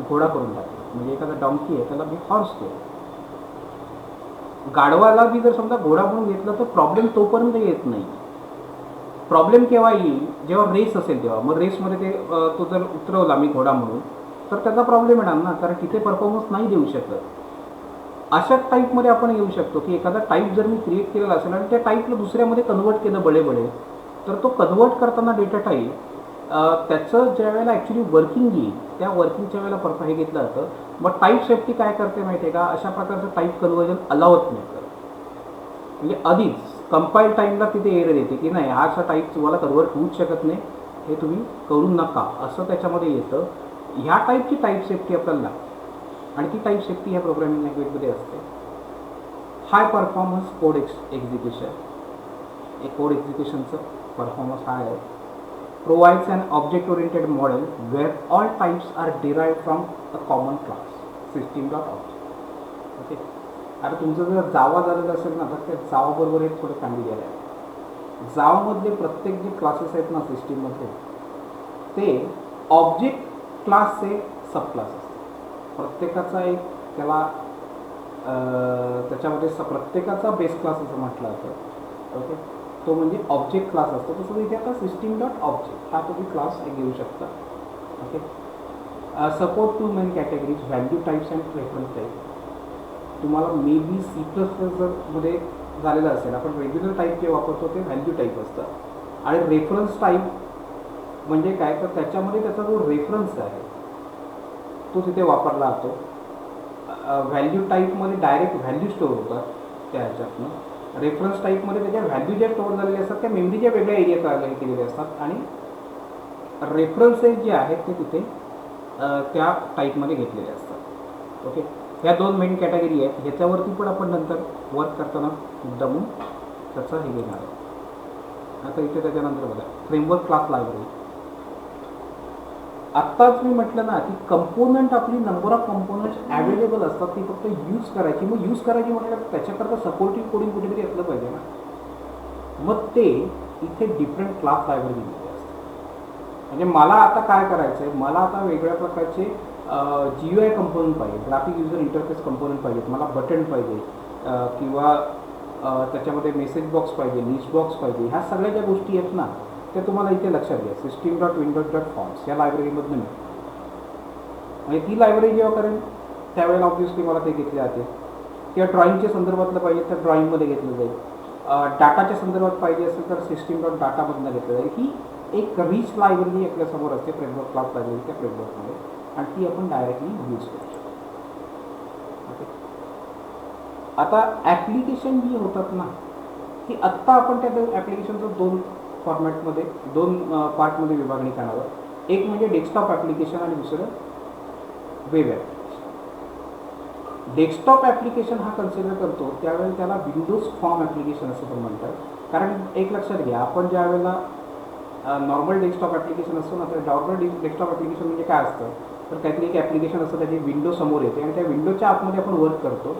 घोडा करून टाकतो, म्हणजे एखादा डॉंकी आहे त्याला मी हॉर्स केलं. गाढवाला मी जर समजा घोडा म्हणून घेतलं तर प्रॉब्लेम तोपर्यंत येत नाही. प्रॉब्लेम केव्हा येईल, जेव्हा रेस असेल तेव्हा. मग रेसमध्ये तो जर उतरवला मी घोडा म्हणून तर त्याचा प्रॉब्लेम येणार ना, कारण तिथे परफॉर्मन्स नाही देऊ शकत. अशा टाईपमध्ये आपण येऊ शकतो की एखादा टाईप जर मी क्रिएट केलेला असेल आणि त्या टाईपला दुसऱ्यामध्ये कन्वर्ट केलं बळे तर तो कन्वर्ट करताना डेटा टाईप त्याचं ज्या वेळेला ॲक्च्युली वर्किंग येईल त्या वर्किंगच्या वेळेला हे घेतलं जातं. मग टाईप सेफ्टी काय करते माहिती आहे का, अशा प्रकारचं टाईप कन्वर्जन अलावत नाही करत. म्हणजे आधीच कंपाईल टाईमला तिथे एरर येते की नाही, हा असा टाईप तुम्हाला कन्वर्ट होऊच शकत नाही, हे तुम्ही करू नका असं त्याच्यामध्ये येतं. ह्या टाईपची टाईप सेफ्टी आपल्याला लागते आणि ती टाईप सेफ्टी ह्या प्रोग्रामिंग लँग्वेजमध्ये असते. हाय परफॉर्मन्स कोड एक्झिक्युशन, हे कोड एक्झिक्युशनचं परफॉर्मन्स हाय आहे. Provides an object oriented model where all types are derived from a common class system dot object. Okay, आता तुमचं जर जावा झालेलं असेल ना तर त्या जावाबरोबर एक थोडं फॅमिलियर आहे. जावामधले प्रत्येक जे क्लासेस आहेत ना सिस्टीममध्ये ते ऑब्जेक्ट क्लासचे सब क्लास असतात. प्रत्येकाचा एक त्याला त्याच्यामध्ये प्रत्येकाचा बेस क्लास असं म्हटलं जातं. ओके, तो म्हणजे ऑब्जेक्ट क्लास असतो. तसं इथे आता सिस्टीम डॉट ऑब्जेक्ट हा तुम्ही क्लास घेऊ शकता. Okay, support two main categories value types and reference type. तुम्हाला मे बी C++ जर मध्ये झालेलं असेल, आपण रेग्युलर टाईप जे वापरतो ते व्हॅल्यू टाईप असतं आणि रेफरन्स टाईप म्हणजे काय, तर त्याच्यामध्ये त्याचा जो रेफरन्स आहे तो तिथे वापरला जातो. व्हॅल्यू टाईपमध्ये डायरेक्ट व्हॅल्यू स्टोअर होतात त्या ह्याच्यातनं. रेफरन्स टाईपमध्ये त्याच्या व्हॅल्यू ज्या स्टोअर झालेल्या असतात त्या मेमरीच्या वेगळ्या एरियात केलेल्या असतात आणि रेफरन्सेस जे आहेत ते तिथे त्या टाईपमध्ये घेतलेले असतात. ओके, ह्या दोन मेन कॅटेगरी आहेत. ह्याच्यावरती पण आपण नंतर वर्क करताना दमून त्याचं हे घेणार आहे. आता इथे त्याच्यानंतर बघा फ्रेमवर्क क्लास लायब्ररी. आत्ताच मी म्हटलं ना की कंपोनंट आपली नंबर ऑफ कंपोनंट्स अवेलेबल असतात, ती फक्त यूज करायची. मग यूज करायची म्हटलं त्याच्याकरता सपोर्टिव्ह कोडिंग कुठेतरी असलं पाहिजे ना. मग ते इथे डिफरंट क्लास लायब्ररी दिलेले असतात. म्हणजे मला आता काय करायचं आहे, मला आता वेगळ्या प्रकारचे GUI कंपोनंट पाहिजे, ग्राफिक युजर इंटरफेस कंपोनंट पाहिजेत, मला बटन पाहिजे किंवा त्याच्यामध्ये मेसेज बॉक्स पाहिजे, लिस्ट बॉक्स पाहिजे. ह्या सगळ्या ज्या गोष्टी आहेत ना त्या तुम्हाला इथे लक्षात घ्या system dot Windows dot forms या लायब्ररीमधून मिळेल. म्हणजे ती लायब्ररी जेव्हा करेल त्यावेळेला ऑब्व्हियसली मला ते घेतले जाते. किंवा ड्रॉइंगच्या संदर्भातलं पाहिजे तर ड्रॉइंगमध्ये घेतलं जाईल. डाटाच्या संदर्भात पाहिजे असेल तर सिस्टीम डॉट डाटामधनं घेतलं जाईल. ही एक रिच लायब्ररी आपल्यासमोर असते फ्रेमवर्क क्लास लायब्ररी त्या फ्रेमवर्कमध्ये आणि ती आपण डायरेक्टली यूज करू शकतो. ओके, आता ॲप्लिकेशन जी होतात ना की आत्ता आपण त्या ॲप्लिकेशनचं दोन फॉर्मॅटमध्ये दोन पार्टमध्ये विभागणी करणार. एक म्हणजे डेस्कटॉप ॲप्लिकेशन आणि दुसरं वेब ॲप्लिकेशन. डेस्कटॉप ॲप्लिकेशन हा कन्सिडर करतो त्यावेळेला त्याला विंडोज फॉर्म ॲप्लिकेशन असं पण म्हणतात. कारण एक लक्षात घ्या, आपण ज्या वेळेला नॉर्मल डेस्कटॉप ॲप्लिकेशन असतो ना तर नॉर्मल डेस्कटॉप ॲप्लिकेशन म्हणजे काय असतं तर काहीतरी एक ॲप्लिकेशन असतं त्याची विंडो समोर येते आणि त्या विंडोच्या आतमध्ये आपण वर्क करतो.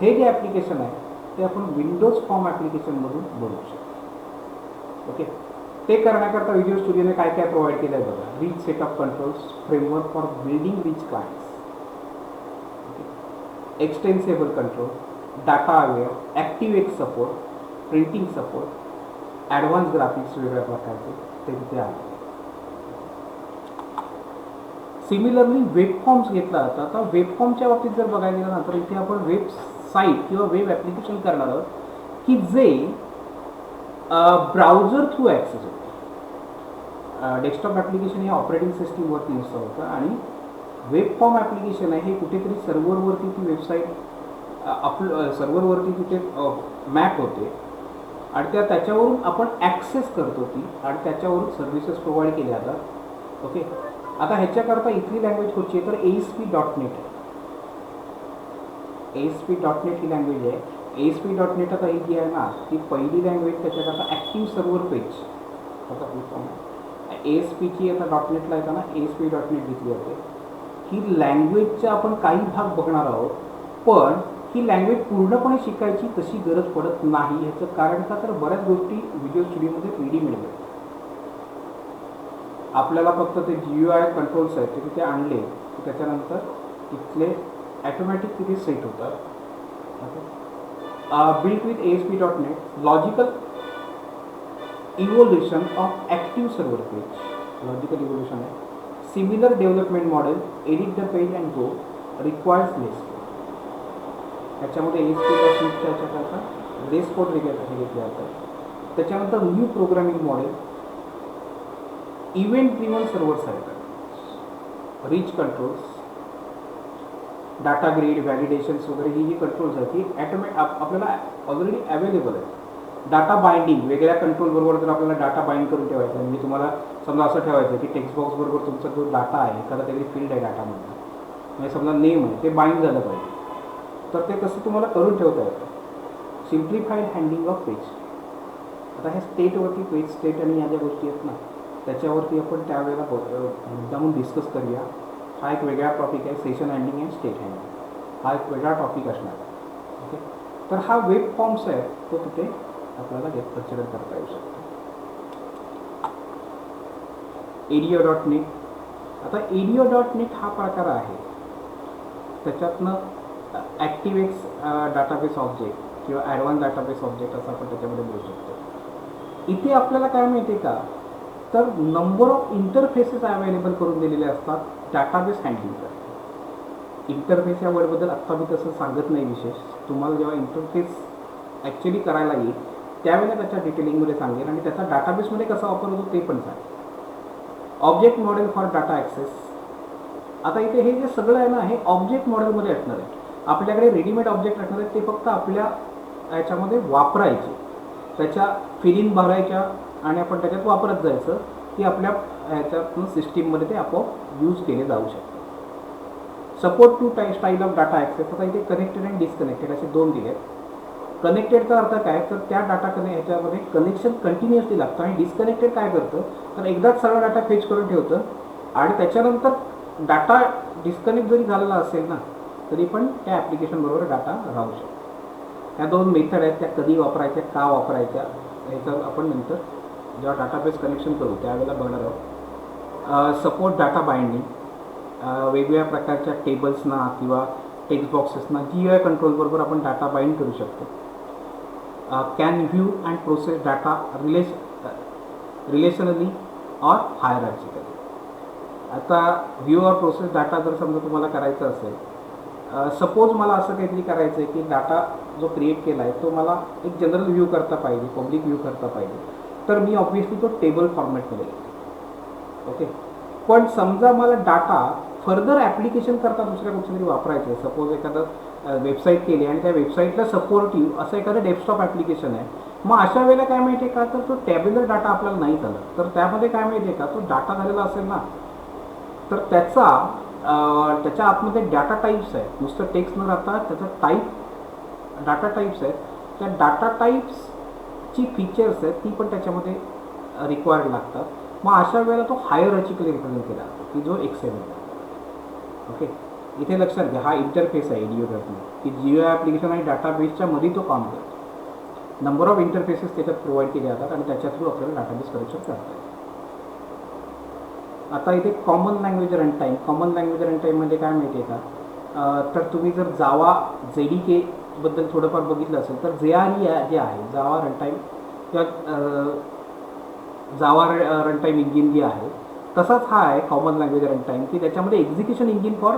हे जे ॲप्लिकेशन आहे ते आपण विंडोज फॉर्म ॲप्लिकेशनमधून बनवू शकतो. ओके, ते करण्याकरता व्हिज्युअल स्टुडिओने काय काय प्रोव्हाइड केलं आहे बघा. Rich set of controls, framework for building rich clients, extensible control, data aware, activate support, printing support, advance graphics वेगवेगळ्या प्रकारचे ते तिथे आहे. सिमिलरली वेब फॉर्म्स घेतला जातात. आता वेब फॉर्मच्या बाबतीत जर बघायला गेलं ना तर इथे आपण वेबसाईट किंवा वेब ॲप्लिकेशन करणार आहोत की जे ब्राउझर थ्रू ॲक्सेस होतं. डेस्कटॉप ॲप्लिकेशन हे ऑपरेटिंग सिस्टीमवरती इन्स्टॉल होतं आणि वेब फॉर्म ॲप्लिकेशन आहे हे कुठेतरी सर्व्हरवरती ती वेबसाईट सर्व्हरवरती तिथे मॅप होते आणि त्याच्यावरून आपण ॲक्सेस करतो ती आणि त्याच्यावरून सर्व्हिसेस प्रोव्हाइड केल्या जातात. ओके, आता ह्याच्याकरता इथली लँग्वेज कुठची आहे तर ASP.NET आहे. ASP.NET ही लँग्वेज आहे. ASP.NET आता ही जी आहे ना ती पहिली लँग्वेज त्याच्याकरता ॲक्टिव्ह सर्व्हर पेज आता ASPची आता .NETला येताना ASP.NEट घेतली जाते. ही लँग्वेजचा आपण काही भाग बघणार आहोत पण ही लँग्वेज पूर्णपणे शिकायची तशी गरज पडत नाही. ह्याचं कारण का तर बऱ्याच गोष्टी व्हिज्युअल स्टुडिओमध्ये रेडीमेड मिळतात. आपल्याला फक्त ते GUI कंट्रोल्स आहेत ते तिथे आणले की त्याच्यानंतर तिथले ॲटोमॅटिक तिथे सेट होतात. Built with ASP.NET logical evolution of active server page, logical evolution आहे. Similar development model, edit the page and go, requires less code. त्याच्यामध्ये ASP.NETच्या ह्याच्याकरता लेस कोड घेतले जातात. त्याच्यानंतर new programming model, event driven server side, rich controls, data grid, validations वगैरे ही जी कंट्रोल्स आहेत ही आपल्याला ऑलरेडी अवेलेबल आहे. डाटा बाइंडिंग, वेगळ्या कंट्रोलबरोबर जर आपल्याला डाटा बाइंड करून ठेवायचा आहे म्हणजे तुम्हाला समजा असं ठेवायचं की टेक्स्ट बॉक्सबरोबर तुमचा जो डाटा आहे एखादा काहीतरी फील्ड आहे डाटामध्ये म्हणजे समजा नेम आहे ते बाइंड झालं पाहिजे तर ते कसं तुम्हाला करून ठेवता येतं. Simplified handling of page. आता ह्या स्टेटवरती पेज स्टेट आणि ह्या ज्या गोष्टी आहेत ना त्याच्यावरती आपण त्यावेळेला मुद्दामून डिस्कस करूया. हा एक वेगळा टॉपिक आहे. Session handling and state handling हा एक वेगळा टॉपिक असणार आहे. ओके, तर हा वेब फॉर्म्स आहे तो तिथे आपल्याला कन्सिडर करता येऊ शकतो. ADO.NET. आता ADO.NET हा प्रकार आहे त्याच्यातनं ॲक्टिव्हेक्स डाटाबेस ऑब्जेक्ट किंवा ॲडव्हान्स डाटाबेस ऑब्जेक्ट असं आपण त्याच्यामध्ये बोलू शकतो. इथे आपल्याला काय माहिती आहे का तर नंबर ऑफ इंटरफेसेस अवेलेबल करून दिलेले असतात डाटाबेस हँडलिंगसाठी. इंटरफेस या वर्डबद्दल आत्ता मी तसं सांगत नाही विशेष. तुम्हाला जेव्हा इंटरफेस ॲक्च्युली करायला येईल त्यावेळेला त्याच्या डिटेलिंगमध्ये सांगेल आणि त्याचा डाटाबेसमध्ये कसा वापर होतो ते पण सांगेल. Object model for data access. आता इथे हे जे सगळं आहे ना हे ऑब्जेक्ट मॉडेलमध्ये असणार आहे. आपल्याकडे रेडीमेड ऑब्जेक्ट असणार आहेत ते फक्त आपल्या ह्याच्यामध्ये वापरायचे, त्याच्या फिलिंग भरायच्या आणि आपण त्याच्यात वापरत जायचं की आपल्या ह्याच्यातून सिस्टीममध्ये ते आपोआप यूज केले जाऊ शकतात. Support two style of data access. आता इथे कनेक्टेड अँड डिस्कनेक्टेड असे दोन दिले आहेत. कनेक्टेडचा अर्थ काय तर त्या डाटा ह्याच्यामध्ये कनेक्शन कंटिन्युअसली लागतं आणि डिस्कनेक्टेड काय करतं तर एकदाच सगळा डाटा फेच करून ठेवतं आणि त्याच्यानंतर डाटा डिस्कनेक्ट जरी झालेला असेल ना तरी पण त्या ॲप्लिकेशनबरोबर डाटा राहू शकतो. ह्या दोन मेथड आहेत त्या कधी वापरायच्या का वापरायच्या ह्याचं आपण नंतर जेव्हा डाटाबेस कनेक्शन करू त्यावेळेला बघणार आहोत. Support data binding. वेगवेगळ्या प्रकारच्या टेबल्सना किंवा टेक्स्ट बॉक्सेसना GUI कंट्रोलबरोबर आपण डाटा बाइंड करू शकतो. Can view and process data relationally or hierarchically. आता व्ह्यू ऑर प्रोसेस डाटा जर समजा तुम्हाला करायचं असेल सपोज मला असं काहीतरी करायचं आहे की डाटा जो क्रिएट केला आहे तो मला एक जनरल व्ह्यू करता पाहिजे, पब्लिक व्ह्यू करता पाहिजे तर मी ऑब्व्हियसली तो टेबल फॉर्मॅटमध्ये घेतो. ओके, पण समजा मला डाटा फर्दर ॲप्लिकेशन करता दुसऱ्या कुठेतरी वापरायचं आहे. सपोज एखादं वेबसाईट केली आणि त्या वेबसाईटला सपोर्टिव्ह असं एखादं डेस्कटॉप ॲप्लिकेशन आहे मग अशा वेळेला काय माहिती आहे का तर तो टॅब्युलर डाटा आपल्याला नाही चालत. तर त्यामध्ये काय माहिती आहे का तो डाटा झालेला असेल ना तर त्याच्या आतमध्ये डाटा टाईप्स आहेत. नुसतं टेक्स्ट न राहता त्याचा टाईप डाटा टाईप्स आहेत. त्या डाटा टाईप्सची फीचर्स आहेत ती पण त्याच्यामध्ये रिक्वायर्ड लागतात. मग अशा वेळेला तो हायरार्चिकली रिप्रेझेंट केला जातो की जो XML आहे. ओके, इथे लक्षात घ्या हा इंटरफेस आहे जिओग्राफी, की जिओ ॲप्लिकेशन आणि डाटाबेसच्या मध्ये तो काम करतो. नंबर ऑफ इंटरफेसेस त्याच्यात प्रोव्हाइड केले जातात आणि त्याच्या थ्रू आपल्याला डाटाबेस कनेक्शन करता येईल. आता इथे common language run time. Common language run time म्हणजे काय माहिती आहे का, तर तुम्ही जर जावा JDK बद्दल थोडंफार बघितलं असेल तर JRE जे आहे जावा रन टाईम किंवा जावा रन टाईम इंजिन जे आहे तसाच हा आहे कॉमन लँग्वेज रन टाईम, की त्याच्यामध्ये execution engine for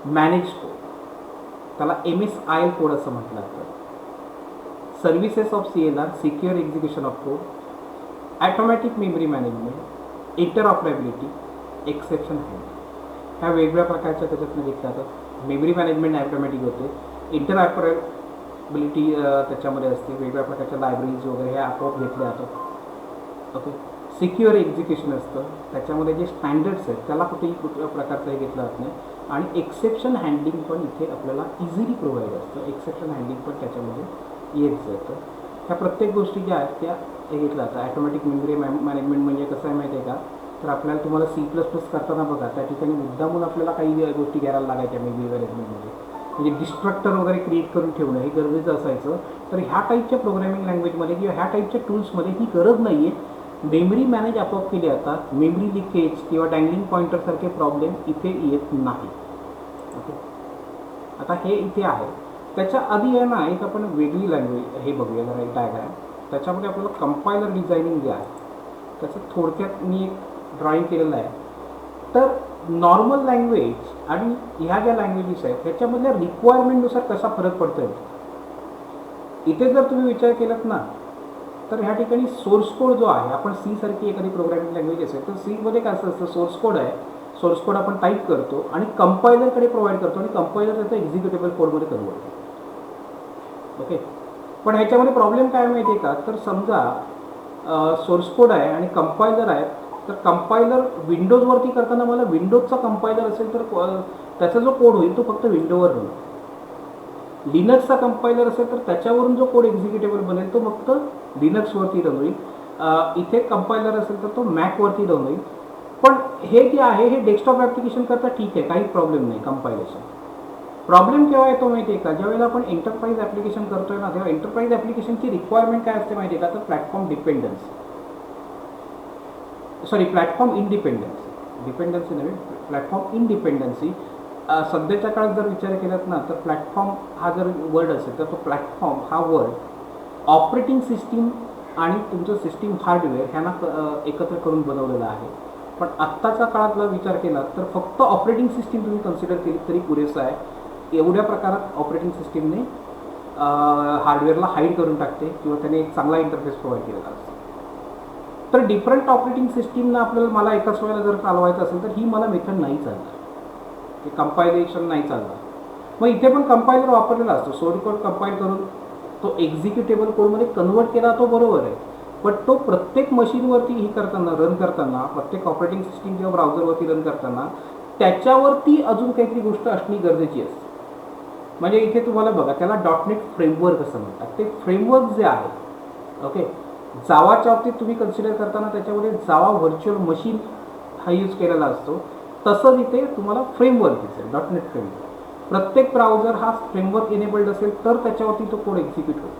manage code, त्याला MSIL कोड असं म्हटलं जातं. Services of CLR, secure execution of code, automatic memory management, interoperability, exception handling, ह्या वेगवेगळ्या प्रकारच्या त्याच्यातनं घेतल्या जातात. मेमरी मॅनेजमेंट ॲटोमॅटिक होते, इंटरऑपरेबिलिटी त्याच्यामध्ये असते, वेगवेगळ्या प्रकारच्या लायब्ररीज वगैरे हे आपोआप घेतल्या जातात. ओके, सिक्युअर एक्झिक्युशन असतं, त्याच्यामध्ये जे स्टँडर्ड्स आहेत त्याला कुठेही कुठल्या प्रकारचं हे घेतलं जात नाही. आणि एक्सेप्शन हँडलिंग पण इथे आपल्याला इझिली प्रोव्हाइड असतं, एक्सेप्शन हँडलिंग पण त्याच्यामध्ये येत जातं. ह्या प्रत्येक गोष्टी ज्या आहेत त्या हे घेतलं जातं. ॲटोमॅटिक मेमरी मॅनेजमेंट म्हणजे कसं आहे माहिती आहे का, तर आपल्याला तुम्हाला C++ करताना बघा त्या ठिकाणी मुद्दामून आपल्याला काही गोष्टी घ्यायला लागायच्या मेमरी मॅनेजमेंटमध्ये, म्हणजे डिस्ट्रक्टर वगैरे क्रिएट करून ठेवणं हे गरजेचं असायचं. तर ह्या टाईपच्या प्रोग्रॅमिंग लँग्वेजमध्ये किंवा ह्या टाईपच्या टूल्समध्ये ही गरज नाही आहे. मेमरी मॅनेज आपोआप केली जातात, मेमरी लिकेज किंवा डँगलिंग पॉईंटरसारखे प्रॉब्लेम इथे येत नाही. ओके, आता हे इथे आहे. त्याच्या आधी आहे ना एक आपण वेगळी लँग्वेज हे बघूया जरा एक डायग्राम. त्याच्यामध्ये आपल्याला कंपायलर डिझायनिंग जे आहे त्याचं थोडक्यात मी एक ड्रॉईंग केलेलं आहे. तर नॉर्मल लँग्वेज आणि ह्या ज्या लँग्वेजेस आहेत त्याच्यामधल्या रिक्वायरमेंटनुसार कसा फरक पडतो आहे. इथे जर तुम्ही विचार केलात ना तर ह्या ठिकाणी सोर्स कोड जो आहे, आपण C सारखी एखादी प्रोग्रामिंग लँग्वेज असेल तर Cमध्ये काय असतं, सोर्स कोड आहे, सोर्स कोड आपण टाईप करतो आणि कंपायलरकडे प्रोव्हाइड करतो आणि कंपायलर त्याचं एक्झिक्युटेबल कोडमध्ये कन्वर्ट करतो. ओके, पण ह्याच्यामध्ये प्रॉब्लेम काय माहिती आहे का, तर समजा सोर्स कोड आहे आणि कंपायलर आहे, तर कंपायलर विंडोजवरती करताना मला विंडोजचा कंपायलर असेल तर त्याचा जो कोड होईल तो फक्त विंडोवर होईल. लिनक्सचा कंपायलर असेल तर त्याच्यावरून जो कोड एक्झिक्युटेबल बनेल तो फक्त लिनक्सवरती रन होईल. इथे कंपायलर असेल तर तो मॅकवरती रन होईल. पण हे जे आहे हे डेस्कटॉप ॲप्लिकेशन करता ठीक आहे, काही प्रॉब्लेम नाही कंपायलेशन. प्रॉब्लेम केव्हा येतो माहिती आहे का, ज्यावेळेला आपण एंटरप्राइज ॲप्लिकेशन करतोय ना तेव्हा एंटरप्राइज ॲप्लिकेशनची रिक्वायरमेंट काय असते माहिती आहे का, तर प्लॅटफॉर्म प्लॅटफॉर्म डिपेंडन्सी नव्हे, प्लॅटफॉर्म इंडिपेंडन्सी. सध्याच्या काळात जर विचार केलात ना तर प्लॅटफॉर्म हा जर वर्ड असेल तर तो प्लॅटफॉर्म हा वर्ड ऑपरेटिंग सिस्टीम आणि तुमचं सिस्टीम हार्डवेअर ह्यांना एकत्र करून बनवलेला आहे. पण आत्ताच्या काळातला विचार केला तर फक्त ऑपरेटिंग सिस्टीम तुम्ही कन्सिडर केली तरी पुरेसं आहे. एवढ्या प्रकारात ऑपरेटिंग सिस्टीमने हार्डवेअरला हाईड करून टाकते किंवा त्याने एक चांगला इंटरफेस प्रोव्हाइड केलेला असतो. तर डिफरंट ऑपरेटिंग सिस्टीमला आपल्याला मला एकाच वेळेला जर चालवायचं असेल तर ही मला मेथड नाही चालणार, ते कंपायलेशन नाही चालणार. मग इथे पण कंपायलर वापरलेला असतो, सोर्स कोड कंपाईल करून तो एक्झिक्युटेबल कोडमध्ये कन्वर्ट केला तो बरोबर आहे. पण तो प्रत्येक मशीनवरती ही करताना रन करताना, प्रत्येक ऑपरेटिंग सिस्टीम किंवा ब्राउझरवरती रन करताना त्याच्यावरती अजून काहीतरी गोष्ट असणे गरजेची असते. म्हणजे इथे तुम्हाला बघा त्याला .NET फ्रेमवर्क असं म्हणतात. ते फ्रेमवर्क जे आहे, ओके, जावाच्या बाबतीत तुम्ही कन्सिडर करताना त्याच्यामध्ये जावा व्हर्च्युअल मशीन हा यूज केलेला असतो. तसंच इथे तुम्हाला फ्रेमवर्क दिसेल, .NET फ्रेमवर्क. प्रत्येक ब्राउझर हा फ्रेमवर्क इनेबल्ड असेल तर त्याच्यावरती तो कोड एक्झिक्यूट होईल.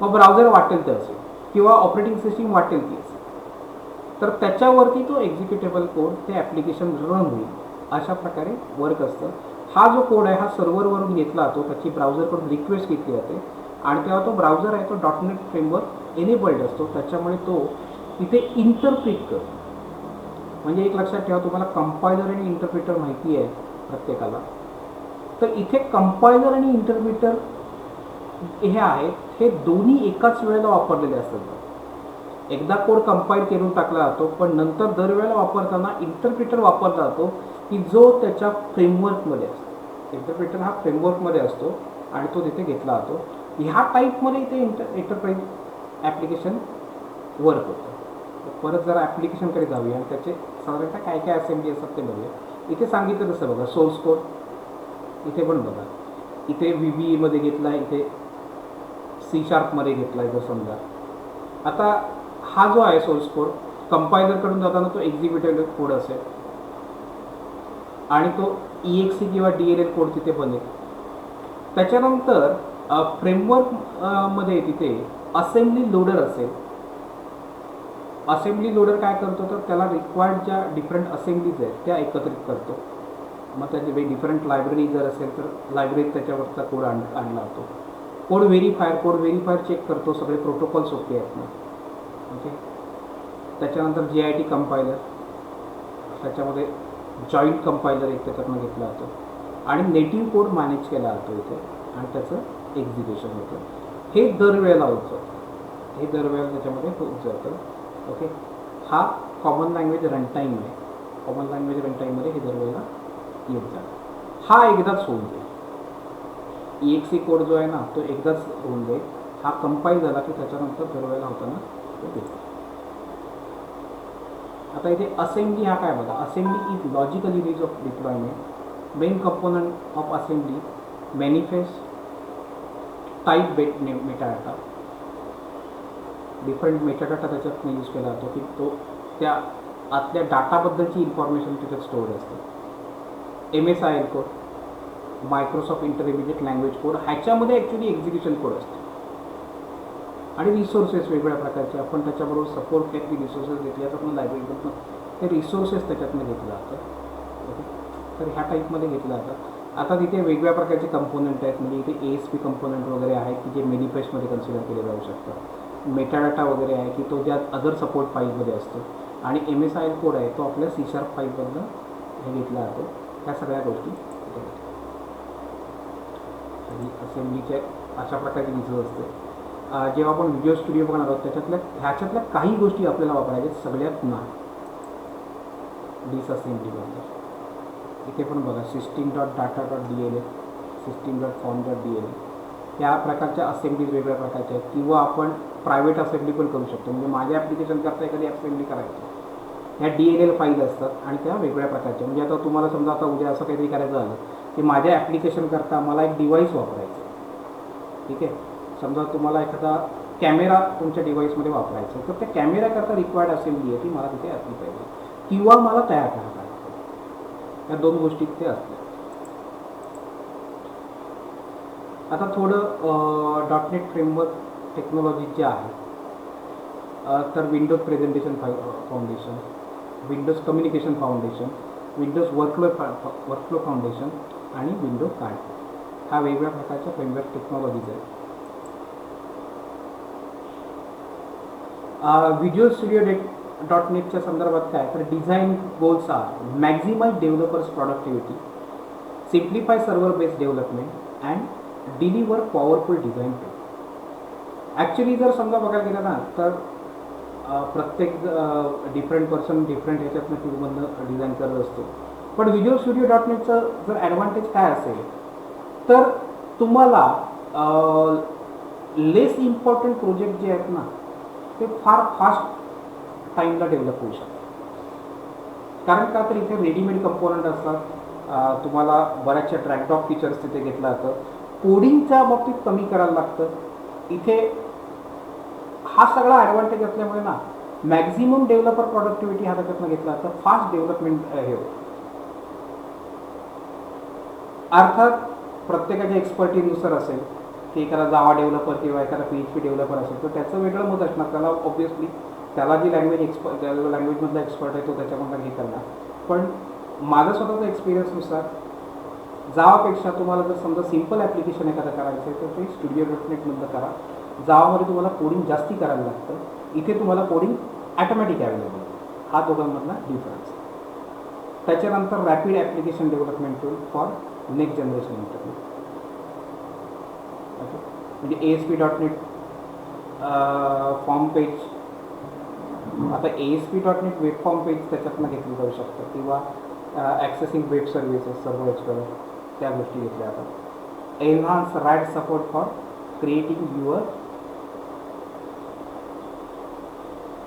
मग ब्राउझर वाटेल ते असेल किंवा ऑपरेटिंग सिस्टीम वाटेल ती असेल तर त्याच्यावरती तो एक्झिक्युटेबल कोड ते ॲप्लिकेशन रन होईल. अशा प्रकारे वर्क असतं. हा जो कोड आहे हा सर्व्हरवरून घेतला जातो, त्याची ब्राउझरकडून रिक्वेस्ट घेतली जाते आणि तेव्हा तो ब्राउझर आहे तो .NET फ्रेमवर्क एनेबल्ड असतो, त्याच्यामुळे तो तिथे इंटरप्रिट करतो. म्हणजे एक लक्षात ठेवा, तुम्हाला कंपायलर आणि इंटरप्रिटर माहिती आहे प्रत्येकाला, तर इथे कंपायलर आणि इंटरप्रिटर हे आहेत, हे दोन्ही एकाच वेळेला वापरलेले असतात. एकदा कोड कंपाईल करून टाकला जातो पण नंतर दरवेळेला वापरताना इंटरप्रिटर वापरला जातो की जो त्याच्या फ्रेमवर्कमध्ये असतो. इंटरप्रिटर हा फ्रेमवर्कमध्ये असतो आणि तो तिथे घेतला जातो. ह्या टाईपमध्ये इथे एंटरप्राइज ॲप्लिकेशन वर्क होतं. परत जरा ॲप्लिकेशनकडे जाऊया आणि त्याचे साधारणतः काय काय असेंब्ली असतात ते बघूया. इथे सांगितलं तसं बघा सोर्स कोड, इथे पण बघा, इथे VBA घेतला आहे, इथे C# घेतला आहे. जर समजा आता हा जो आहे सोर्स कोड कंपायलरकडून जाताना तो एक्झिक्युटेबल कोड असेल, आणि तो EXE किंवा DLL कोड तिथे बनेल. त्याच्यानंतर फ्रेमवर्क मध्ये तिथे असेंब्ली लोडर असेल. असेंब्ली लोडर काय करतो तर त्याला रिक्वायर्ड ज्या डिफरंट असेंब्लीज आहेत त्या एकत्रित करतो. मग त्याचे डिफरंट लायब्ररी जर असेल तर लायब्ररीत त्याच्यावरचा कोड आणला जातो. कोड व्हेरीफायर चेक करतो सगळे प्रोटोकॉल्स ओके आहेत ना. ओके. त्याच्यानंतर JIT कंपायलर, त्याच्यामध्ये जॉईंट कंपायलर एक त्याच्यातनं घेतला जातो आणि नेटिव्ह कोड मॅनेज केला जातो इथे आणि त्याचं एक्झिक्युशन होतं. हे दरवेळेला होत जातं. हे दरवेळेला त्याच्यामध्ये होत जातं. ओके. हा कॉमन लँग्वेज रनटाईम आहे. कॉमन लँग्वेज रनटाईममध्ये हे दरवेळेला येत जातं. हा एकदाच होऊन जाईल. EXE कोड जो आहे ना तो एकदाच होऊन जाईल. हा कंपाईल झाला की त्याच्यानंतर दरवेळेला होताना तो देतो. आता इथे असेंब्ली हा काय बघा. Assembly is logical unit of deployment. Main component of assembly manifest type metadata. Different metadata त्याच्यातनं यूज केला जातो की तो त्या आतल्या डाटाबद्दलची इन्फॉर्मेशन त्याच्यात स्टोअर असते. MSIL code, Microsoft intermediate language code, ह्याच्यामध्ये ॲक्च्युली एक्झिक्युशन कोड असतो आणि रिसोर्सेस वेगवेगळ्या प्रकारचे. आपण त्याच्याबरोबर सपोर्ट काहीतरी रिसोर्सेस घेतले जातात ना लायब्ररीमधून, ते रिसोर्सेस त्याच्यातनं घेतलं जातं. ओके. तर ह्या टाईपमध्ये घेतलं जातं. आता तिथे वेगवेगळ्या प्रकारचे कंपोनंट आहेत. म्हणजे इथे ASP कंपोनंट वगैरे आहेत की जे मेनिफेस्टमध्ये कन्सिडर केले जाऊ शकतात. मेटाडाटा वगैरे आहे की तो ज्या अदर सपोर्ट फाईलमध्ये असतो आणि MSIL कोड आहे तो आपल्या C# फाईलमधनं हे घेतला जातो. ह्या सगळ्या गोष्टी असेंब्लीच्या अशा प्रकारची दिसत असते. जेव्हा आपण व्हिडिओ स्टुडिओ बघणार आहोत ह्याच्यातल्या काही गोष्टी आपल्याला वापरायच्या. सगळ्यात ना डिसअसेंब्लीबद्दल इथे पण बघा system.data.dll, system.form.dll या प्रकारच्या असेंब्लीज वेगवेगळ्या प्रकारच्या आहेत. किंवा आपण प्रायव्हेट असेंब्ली पण करू शकतो. म्हणजे माझ्या ॲप्लिकेशन करता एखादी असेंब्ली करायची, ह्या DLL फाईल असतात आणि त्या वेगवेगळ्या प्रकारच्या. म्हणजे आता तुम्हाला समजा आता उद्या असं काहीतरी करायचं झालं की माझ्या ॲप्लिकेशन करता मला एक डिव्हाइस वापरायचं. ठीक आहे. समजा तुम्हाला एखादा कॅमेरा तुमच्या डिव्हाइसमध्ये वापरायचा आहे तर त्या कॅमेऱ्याकरता रिक्वायर्ड असेंब्ली आहे ती मला तिथे असली पाहिजे किंवा मला तयार करायला पाहिजे. या दोन गोष्टी ते असतात. आता थोडं .NET फ्रेमवर्क टेक्नॉलॉजी जे आहे तर Windows Presentation Foundation, Windows Communication Foundation, Windows Workflow Foundation आणि विंडोज कार्ड, ह्या वेगवेगळ्या प्रकारच्या फ्रेमवर्क टेक्नॉलॉजीज आहेत. व्हिज्युअल स्टुडिओ .NETच्या संदर्भात काय तर design goals are maximize developers productivity, simplify server based development and deliver powerful design tool. Actually जर समजा बघायला गेलं ना तर प्रत्येक डिफरंट पर्सन डिफरंट ह्याच्यातनं टूलमधनं डिझाईन करत असतो. पण व्हिज्युअल स्टुडिओ .NETचं जर ॲडव्हान्टेज काय असेल तर तुम्हाला लेस इम्पॉर्टंट प्रोजेक्ट जे आहेत ना ते फार फास्ट टाईमला डेव्हलप होऊ शकतात. कारण का तर इथे रेडीमेड कंपोनंट असतात. तुम्हाला बऱ्याचशा ड्रॅग-ड्रॉप फीचर्स तिथे घेतलं जातं. कोडिंगच्या बाबतीत कमी करायला लागतं. इथे हा सगळा ॲडव्हान्टेज असल्यामुळे ना मॅक्झिमम डेव्हलपर प्रोडक्टिव्हिटी हा त्याच्यातनं घेतला जातं. फास्ट डेव्हलपमेंट हे होतं. अर्थात प्रत्येकाच्या एक्सपर्टीनुसार असेल की एखादा जावा डेव्हलपर किंवा एखादा PHP डेव्हलपर असेल तर त्याचं वेगळं मत असणार. त्याला ऑब्व्हियसली त्याला जी लँग्वेजमधला एक्सपर्ट आहे तो त्याच्यामधला हे करणार. पण माझं स्वतःचा एक्सपिरियन्सनुसार जावापेक्षा तुम्हाला जर समजा सिम्पल ॲप्लिकेशन एखादं करायचं आहे तर ते स्टुडिओ .NETमधलं करा. जावामध्ये तुम्हाला कोडिंग जास्ती करायला लागतं. इथे तुम्हाला कोडिंग ॲटोमॅटिक अवेलेबल आहे. हा दोघांमधला डिफरन्स. त्याच्यानंतर rapid application development tool for next generation interview. Okay. म्हणजे ASP.NET फॉर्म पेज, आता ASP.NET वेब फॉर्म पेज त्याच्यातनं घेतलं जाऊ शकतं किंवा ॲक्सेसिंग वेब सर्व्हिसेस सर्व एक्सप्लोरर त्या गोष्टी घेतल्या जातात. Enhance RAD support for creating your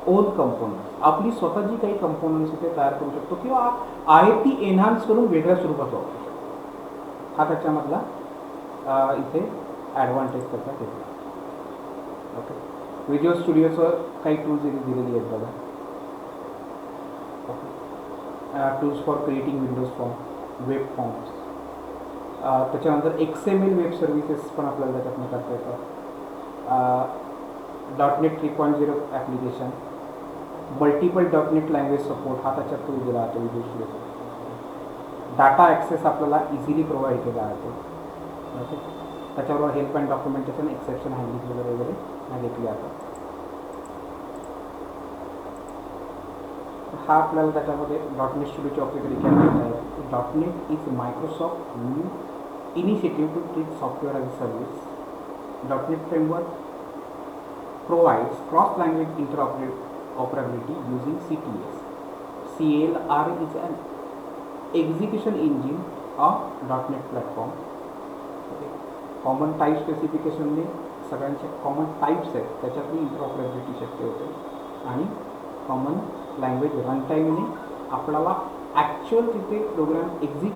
own components. आपली स्वतःची काही कंपोनंट्स इथे तयार करू शकतो किंवा आहे ती एन्हान्स करून वेगळ्या स्वरूपात वापरू शकतो. हा त्याच्यामधला इथे ॲडव्हान्टेज त्याचा घेतला. ओके. व्हिज्युअल स्टुडिओचं काही टूल्स इथे दिलेली आहेत बघा. Okay. Tools for creating Windows form, web forms, त्याच्यानंतर XML वेब सर्व्हिसेस पण आपल्याला त्याच्यातनं करता येतं. .NET 3.0 application, multiple .NET language support हा त्याच्यात तो दिला जातो विजुअल स्टुडिओ. डाटा ॲक्सेस आपल्याला इझिली प्रोव्हाइड केला जातो. ओके, त्याच्याबरोबर help and documentation, exception handling वगैरे घेतली जातात. हा आपल्याला त्याच्यामध्ये .NET स्टुडिओचे ऑब्जेक्ट रिकॅप करता येतो. .NET is Microsoft new initiative to treat software as a service. .NET framework provides cross-language interoperability using CTS. CLR is an execution engine of .NET platform. Okay. Common type स्पेसिफिकेशनने सगळ्यांचे common types आहेत त्याच्यातही interoperability शक्य होते आणि common language run टाईमने आपल्याला actual तिथे programme